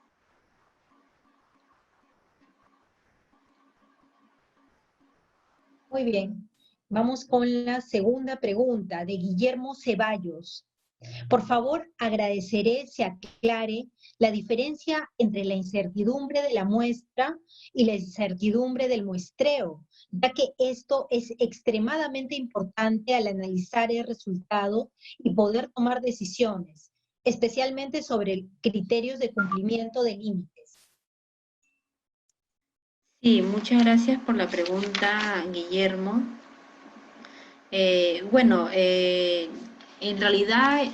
Speaker 1: Muy bien, vamos con la segunda pregunta de Guillermo Ceballos. Por favor, agradeceré se aclare la diferencia entre la incertidumbre de la muestra y la incertidumbre del muestreo, ya que esto es extremadamente importante al analizar el resultado y poder tomar decisiones, especialmente sobre criterios de cumplimiento de límites.
Speaker 2: Sí, muchas gracias por la pregunta, Guillermo. Bueno, en realidad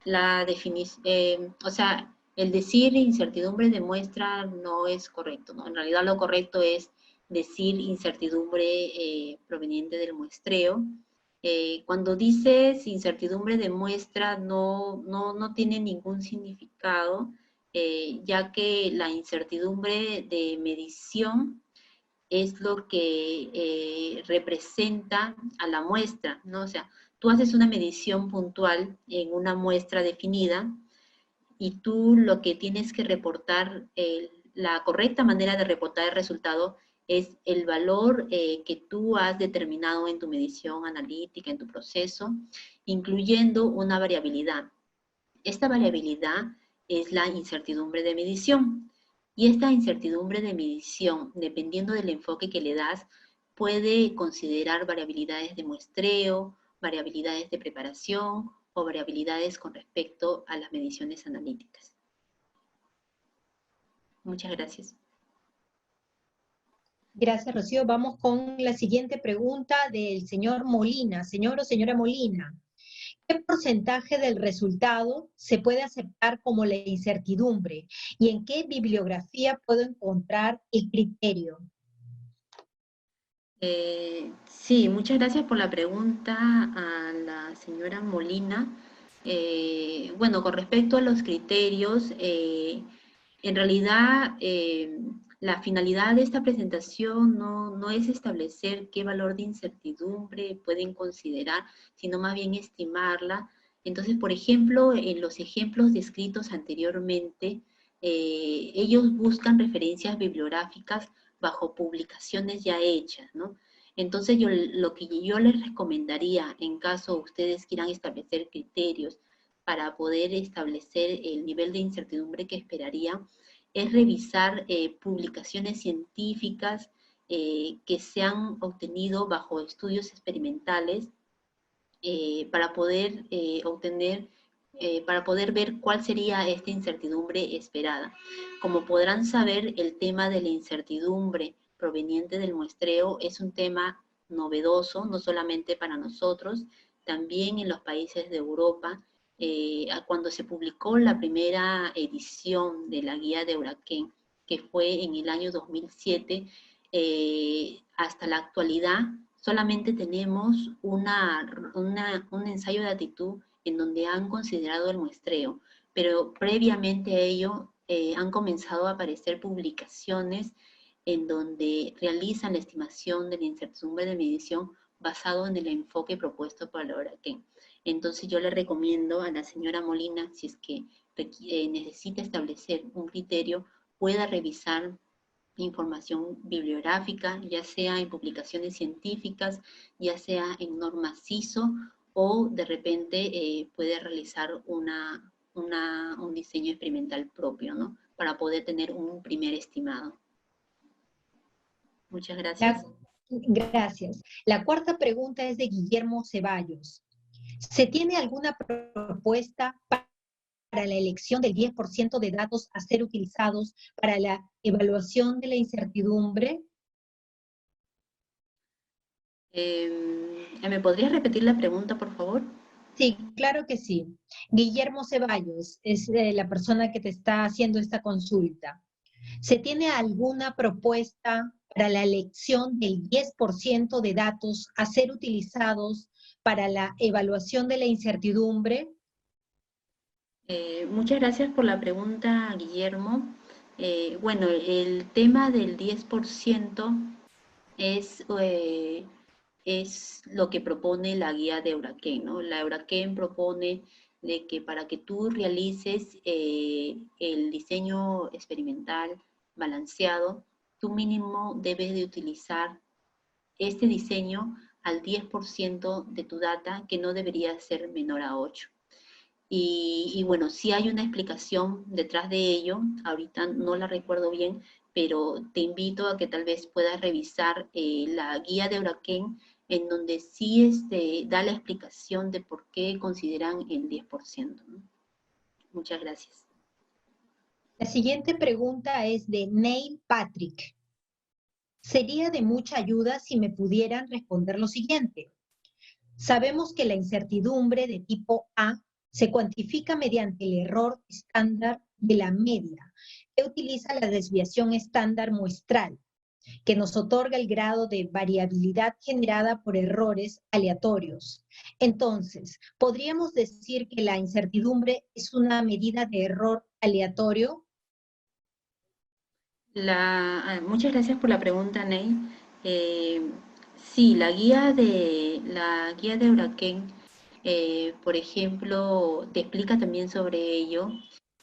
Speaker 2: La definición, o sea, el decir incertidumbre de muestra no es correcto, ¿no? En realidad lo correcto es decir incertidumbre proveniente del muestreo. Cuando dices incertidumbre de muestra no tiene ningún significado, ya que la incertidumbre de medición es lo que representa a la muestra, ¿no? O sea, tú haces una medición puntual en una muestra definida y tú lo que tienes que reportar, la correcta manera de reportar el resultado es el valor que tú has determinado en tu medición analítica, en tu proceso, incluyendo una variabilidad. Esta variabilidad es la incertidumbre de medición. Y esta incertidumbre de medición, dependiendo del enfoque que le das, puede considerar variabilidades de muestreo, variabilidades de preparación o variabilidades con respecto a las mediciones analíticas. Muchas gracias.
Speaker 1: Gracias, Rocío. Vamos con la siguiente pregunta del señor Molina. Señor o señora Molina, ¿qué porcentaje del resultado se puede aceptar como la incertidumbre? ¿Y en qué bibliografía puedo encontrar el criterio?
Speaker 2: Sí, muchas gracias por la pregunta a la señora Molina. Bueno, con respecto a los criterios, en realidad la finalidad de esta presentación no es establecer qué valor de incertidumbre pueden considerar, sino más bien estimarla. Entonces, por ejemplo, en los ejemplos descritos anteriormente, ellos buscan referencias bibliográficas bajo publicaciones ya hechas, ¿no? Entonces, lo que yo les recomendaría, en caso ustedes quieran establecer criterios para poder establecer el nivel de incertidumbre que esperarían, es revisar publicaciones científicas que se han obtenido bajo estudios experimentales para poder para poder ver cuál sería esta incertidumbre esperada. Como podrán saber, el tema de la incertidumbre proveniente del muestreo es un tema novedoso, no solamente para nosotros, también en los países de Europa. Cuando se publicó la primera edición de la guía de Euraquén, que fue en el año 2007, hasta la actualidad solamente tenemos un ensayo de actitud en donde han considerado el muestreo, pero previamente a ello han comenzado a aparecer publicaciones en donde realizan la estimación de la incertidumbre de medición basado en el enfoque propuesto por la Euraquén. Entonces yo le recomiendo a la señora Molina, si es que necesita establecer un criterio, pueda revisar información bibliográfica, ya sea en publicaciones científicas, ya sea en normas CISO, o de repente puede realizar un diseño experimental propio, ¿no? Para poder tener un primer estimado. Muchas gracias.
Speaker 1: Gracias. La cuarta pregunta es de Guillermo Ceballos. ¿Se tiene alguna propuesta para la elección del 10% de datos a ser utilizados para la evaluación de la incertidumbre?
Speaker 2: ¿Me podrías repetir la pregunta, por favor?
Speaker 1: Sí, claro que sí. Guillermo Ceballos es la persona que te está haciendo esta consulta. ¿Se tiene alguna propuesta para la elección del 10% de datos a ser utilizados para la evaluación de la incertidumbre?
Speaker 2: Muchas gracias por la pregunta, Guillermo. Bueno, el tema del 10% es, es lo que propone la guía de Euraquén, ¿no? La Euraquén propone de que para que tú realices el diseño experimental balanceado, tú mínimo debes de utilizar este diseño al 10% de tu data, que no debería ser menor a 8. Y bueno, sí hay una explicación detrás de ello, ahorita no la recuerdo bien, pero te invito a que tal vez puedas revisar la guía de Euraquén, en donde sí da la explicación de por qué consideran el 10%, ¿no? Muchas gracias.
Speaker 1: La siguiente pregunta es de Neil Patrick. Sería de mucha ayuda si me pudieran responder lo siguiente. Sabemos que la incertidumbre de tipo A Se cuantifica mediante el error estándar de la media, que utiliza la desviación estándar muestral, que nos otorga el grado de variabilidad generada por errores aleatorios. Entonces, ¿podríamos decir que la incertidumbre es una medida de error aleatorio?
Speaker 2: Muchas gracias por la pregunta, Ney. Eh, sí, la guía de Huraken, por ejemplo, te explica también sobre ello.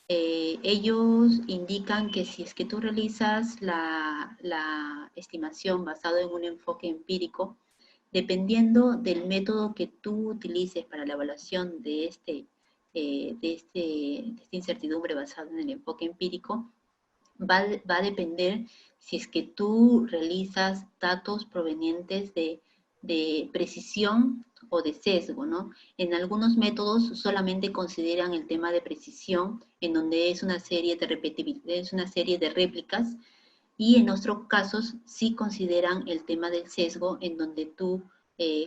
Speaker 2: Ellos indican que si es que tú realizas la estimación basado en un enfoque empírico, dependiendo del método que tú utilices para la evaluación de esta incertidumbre basada en el enfoque empírico, va a depender si es que tú realizas datos provenientes de precisión o de sesgo, ¿no? En algunos métodos solamente consideran el tema de precisión, en donde es una serie de es una serie de réplicas, y en otros casos sí consideran el tema del sesgo, en donde tú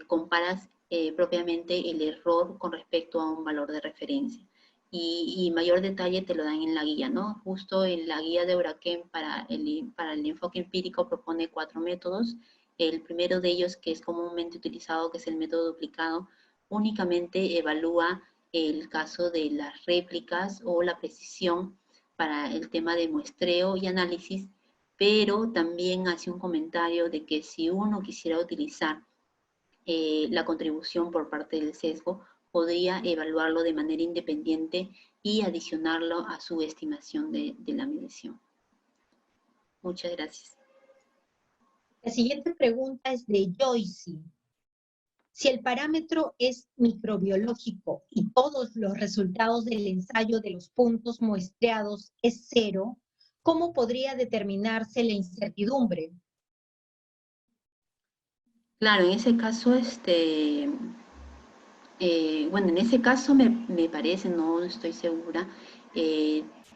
Speaker 2: comparas propiamente el error con respecto a un valor de referencia. Y mayor detalle te lo dan en la guía, ¿no? Justo en la guía de Huraken para el enfoque empírico propone 4 métodos. El primero de ellos, que es comúnmente utilizado, que es el método duplicado, únicamente evalúa el caso de las réplicas o la precisión para el tema de muestreo y análisis, pero también hace un comentario de que si uno quisiera utilizar la contribución por parte del sesgo, podría evaluarlo de manera independiente y adicionarlo a su estimación de la medición. Muchas gracias.
Speaker 1: La siguiente pregunta es de Joyce. Si el parámetro es microbiológico y todos los resultados del ensayo de los puntos muestreados es cero, ¿cómo podría determinarse la incertidumbre?
Speaker 2: Claro, en ese caso, bueno, en ese caso me parece, no estoy segura,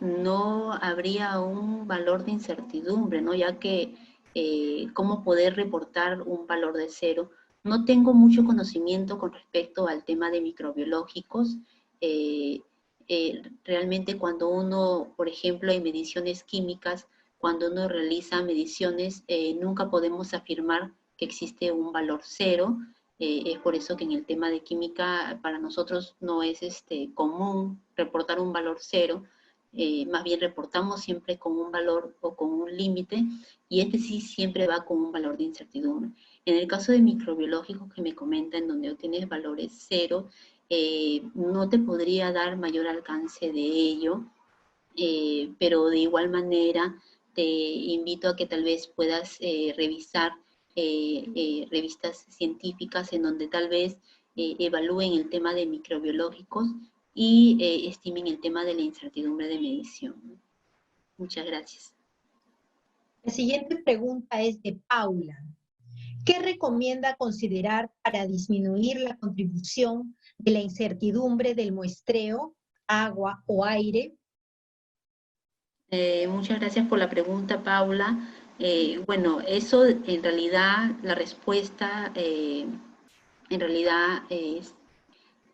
Speaker 2: no habría un valor de incertidumbre, ¿no? Ya que cómo poder reportar un valor de cero. No tengo mucho conocimiento con respecto al tema de microbiológicos. Eh, Realmente cuando uno, por ejemplo, en mediciones químicas, cuando uno realiza mediciones, nunca podemos afirmar que existe un valor cero. Es por eso que en el tema de química para nosotros no es común reportar un valor cero, más bien reportamos siempre con un valor o con un límite, y este sí siempre va con un valor de incertidumbre. En el caso de microbiológicos que me comentan, donde obtienes valores cero, no te podría dar mayor alcance de ello, pero de igual manera te invito a que tal vez puedas revisar revistas científicas en donde tal vez evalúen el tema de microbiológicos y estimen el tema de la incertidumbre de medición. Muchas gracias.
Speaker 1: La siguiente pregunta es de Paula. ¿Qué recomienda considerar para disminuir la contribución de la incertidumbre del muestreo, agua o aire?
Speaker 2: Muchas gracias por la pregunta, Paula. Bueno, eso en realidad, la respuesta en realidad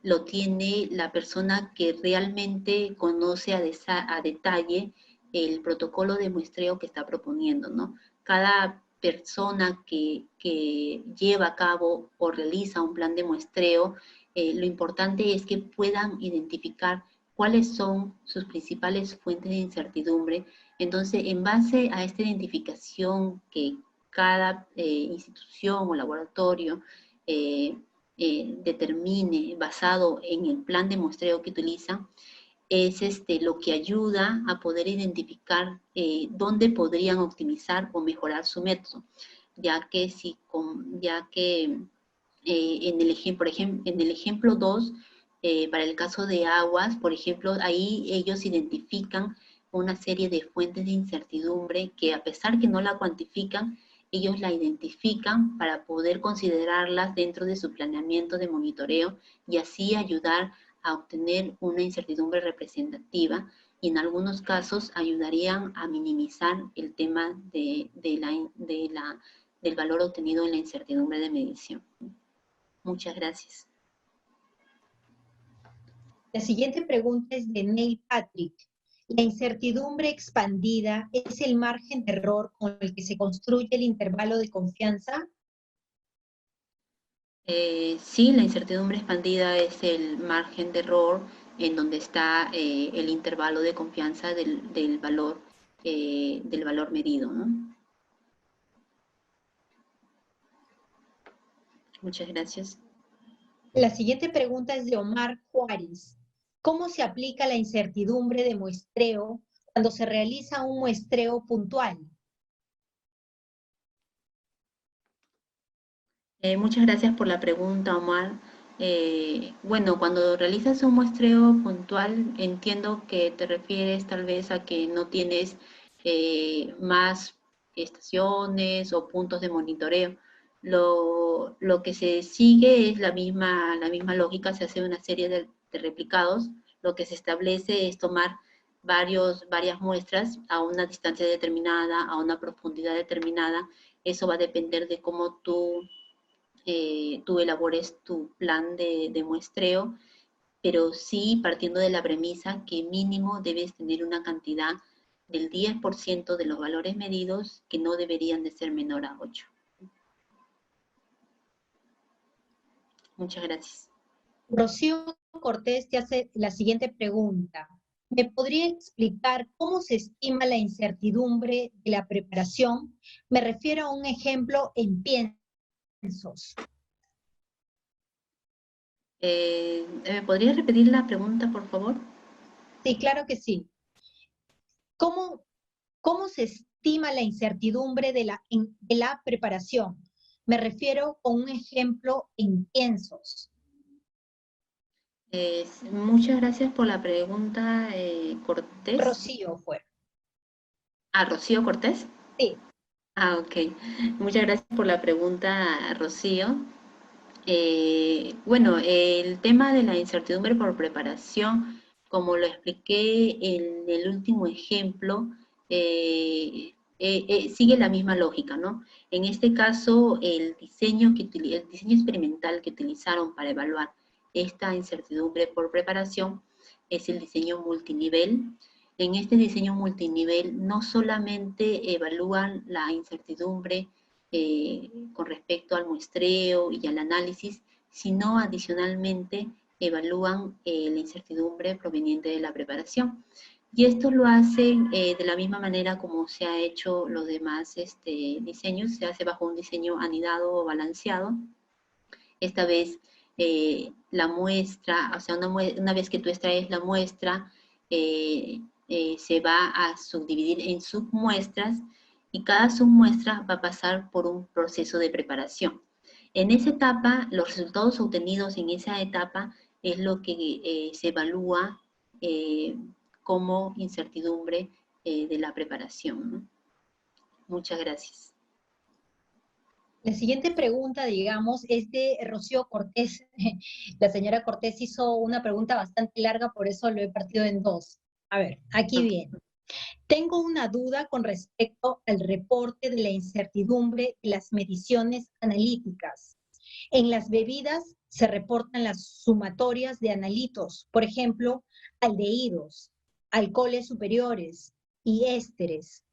Speaker 2: lo tiene la persona que realmente conoce a detalle el protocolo de muestreo que está proponiendo, ¿no? Cada persona que lleva a cabo o realiza un plan de muestreo, lo importante es que puedan identificar cuáles son sus principales fuentes de incertidumbre. Entonces, en base a esta identificación que cada institución o laboratorio determine basado en el plan de muestreo que utiliza, es lo que ayuda a poder identificar dónde podrían optimizar o mejorar su método, ya que, en el ejemplo 2, para el caso de aguas, por ejemplo, ahí ellos identifican una serie de fuentes de incertidumbre que, a pesar que no la cuantifican, ellos la identifican para poder considerarlas dentro de su planeamiento de monitoreo y así ayudar a obtener una incertidumbre representativa, y en algunos casos ayudarían a minimizar el tema del valor obtenido en la incertidumbre de medición. Muchas gracias.
Speaker 1: La siguiente pregunta es de Neil Patrick. ¿La incertidumbre expandida es el margen de error con el que se construye el intervalo de confianza?
Speaker 2: Sí, la incertidumbre expandida es el margen de error en donde está el intervalo de confianza del valor medido, ¿no? Muchas gracias.
Speaker 1: La siguiente pregunta es de Omar Juárez. ¿Cómo se aplica la incertidumbre de muestreo cuando se realiza un muestreo puntual?
Speaker 2: Muchas gracias por la pregunta, Omar. Bueno, cuando realizas un muestreo puntual, entiendo que te refieres tal vez a que no tienes más estaciones o puntos de monitoreo. Lo que se sigue es la misma lógica, se hace una serie de replicados. Lo que se establece es tomar varias muestras a una distancia determinada, a una profundidad determinada. Eso va a depender de cómo tú elabores tu plan de muestreo, pero sí partiendo de la premisa que mínimo debes tener una cantidad del 10% de los valores medidos que no deberían de ser menor a 8. Muchas gracias.
Speaker 1: Rocío Cortés te hace la siguiente pregunta. ¿Me podría explicar cómo se estima la incertidumbre de la preparación? Me refiero a un ejemplo en piensos.
Speaker 2: ¿Me podrías repetir la pregunta, por favor?
Speaker 1: Sí, claro que sí. ¿Cómo se estima la incertidumbre de la preparación? Me refiero a un ejemplo en piensos.
Speaker 2: Muchas gracias por la pregunta, Cortés.
Speaker 1: Rocío fue.
Speaker 2: Ah, Rocío Cortés.
Speaker 1: Sí.
Speaker 2: Ah, ok. Muchas gracias por la pregunta, Rocío. Bueno, el tema de la incertidumbre por preparación, como lo expliqué en el último ejemplo, sigue la misma lógica, ¿no? En este caso, el diseño experimental que utilizaron para evaluar esta incertidumbre por preparación es el diseño multinivel. En este diseño multinivel no solamente evalúan la incertidumbre con respecto al muestreo y al análisis, sino adicionalmente evalúan la incertidumbre proveniente de la preparación. Y esto lo hacen de la misma manera como se ha hecho los demás diseños, se hace bajo un diseño anidado o balanceado. Esta vez la muestra, o sea, una vez que tú extraes la muestra, se va a subdividir en submuestras y cada submuestra va a pasar por un proceso de preparación. En esa etapa, los resultados obtenidos en esa etapa es lo que se evalúa como incertidumbre de la preparación, ¿no? Muchas gracias.
Speaker 1: La siguiente pregunta, digamos, es de Rocío Cortés. La señora Cortés hizo una pregunta bastante larga, por eso lo he partido en dos. A ver, aquí viene. Tengo una duda con respecto al reporte de la incertidumbre de las mediciones analíticas. En las bebidas se reportan las sumatorias de analitos, por ejemplo, aldehídos, alcoholes superiores y ésteres.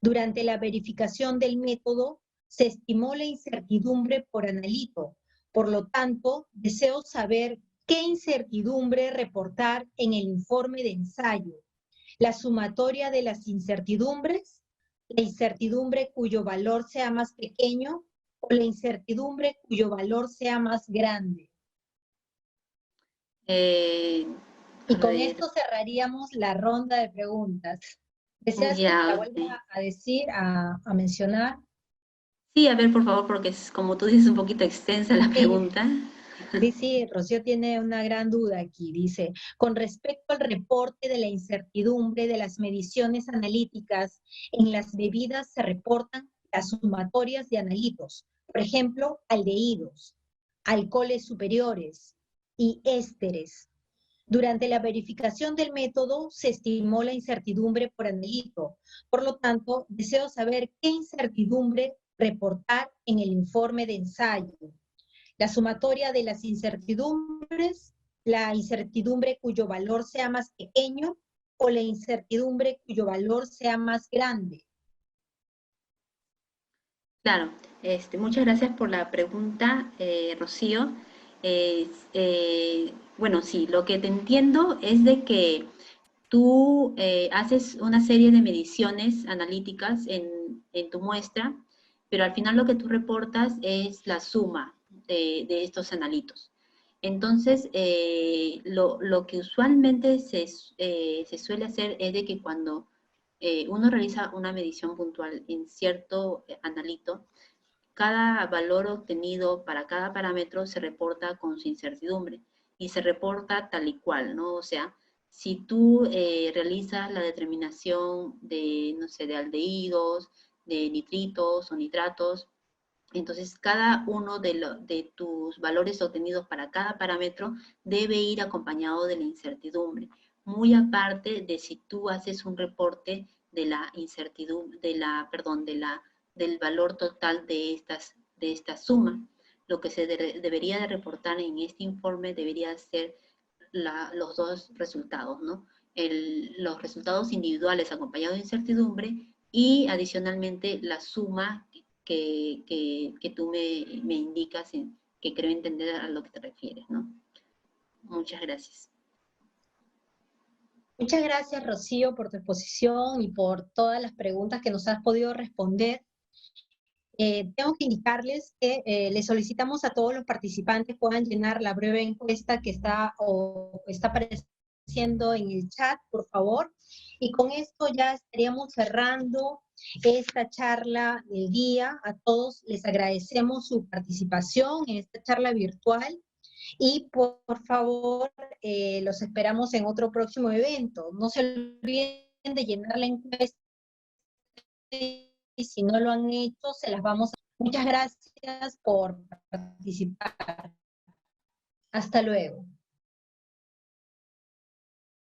Speaker 1: Durante la verificación del método, se estimó la incertidumbre por analito. Por lo tanto, deseo saber qué incertidumbre reportar en el informe de ensayo. La sumatoria de las incertidumbres, la incertidumbre cuyo valor sea más pequeño o la incertidumbre cuyo valor sea más grande. Y con esto cerraríamos la ronda de preguntas. ¿Deseas que la
Speaker 2: Ya,
Speaker 1: vuelva a decir, a mencionar?
Speaker 2: sí, a ver, por favor, porque es, como tú dices, un poquito extensa la
Speaker 1: Sí,
Speaker 2: pregunta.
Speaker 1: sí, Rocío tiene una gran duda aquí. Dice, con respecto al reporte de la incertidumbre de las mediciones analíticas, en las bebidas se reportan las sumatorias de analitos, por ejemplo, aldehídos, alcoholes superiores y ésteres. Durante la verificación del método se estimó la incertidumbre por analito. Por lo tanto, deseo saber qué incertidumbre reportar en el informe de ensayo. La sumatoria de las incertidumbres, la incertidumbre cuyo valor sea más pequeño o la incertidumbre cuyo valor sea más grande?
Speaker 2: Claro, muchas gracias por la pregunta, Rocío. Bueno, sí, lo que te entiendo es de que tú haces una serie de mediciones analíticas en tu muestra, pero al final lo que tú reportas es la suma de estos analitos. Entonces, lo que usualmente se suele hacer es de que cuando uno realiza una medición puntual en cierto analito, cada valor obtenido para cada parámetro se reporta con su incertidumbre y se reporta tal y cual, ¿no? O sea, si tú realizas la determinación de, no sé, de aldehídos, de nitritos o nitratos, entonces cada uno de tus valores obtenidos para cada parámetro debe ir acompañado de la incertidumbre, muy aparte de si tú haces un reporte de la incertidumbre, perdón, del valor total de esta suma. Lo que se debería de reportar en este informe debería ser los dos resultados, ¿no? Los resultados individuales acompañados de incertidumbre y adicionalmente la suma que tú me indicas, que creo entender a lo que te refieres, ¿no? Muchas gracias.
Speaker 1: Muchas gracias, Rocío, por tu exposición y por todas las preguntas que nos has podido responder. Tengo que indicarles que les solicitamos a todos los participantes puedan llenar la breve encuesta que está apareciendo en el chat, por favor. Y con esto ya estaríamos cerrando esta charla del día. A todos les agradecemos su participación en esta charla virtual y por favor los esperamos en otro próximo evento. No se olviden de llenar la encuesta y si no lo han hecho, se las vamos a... Muchas gracias por participar. Hasta luego.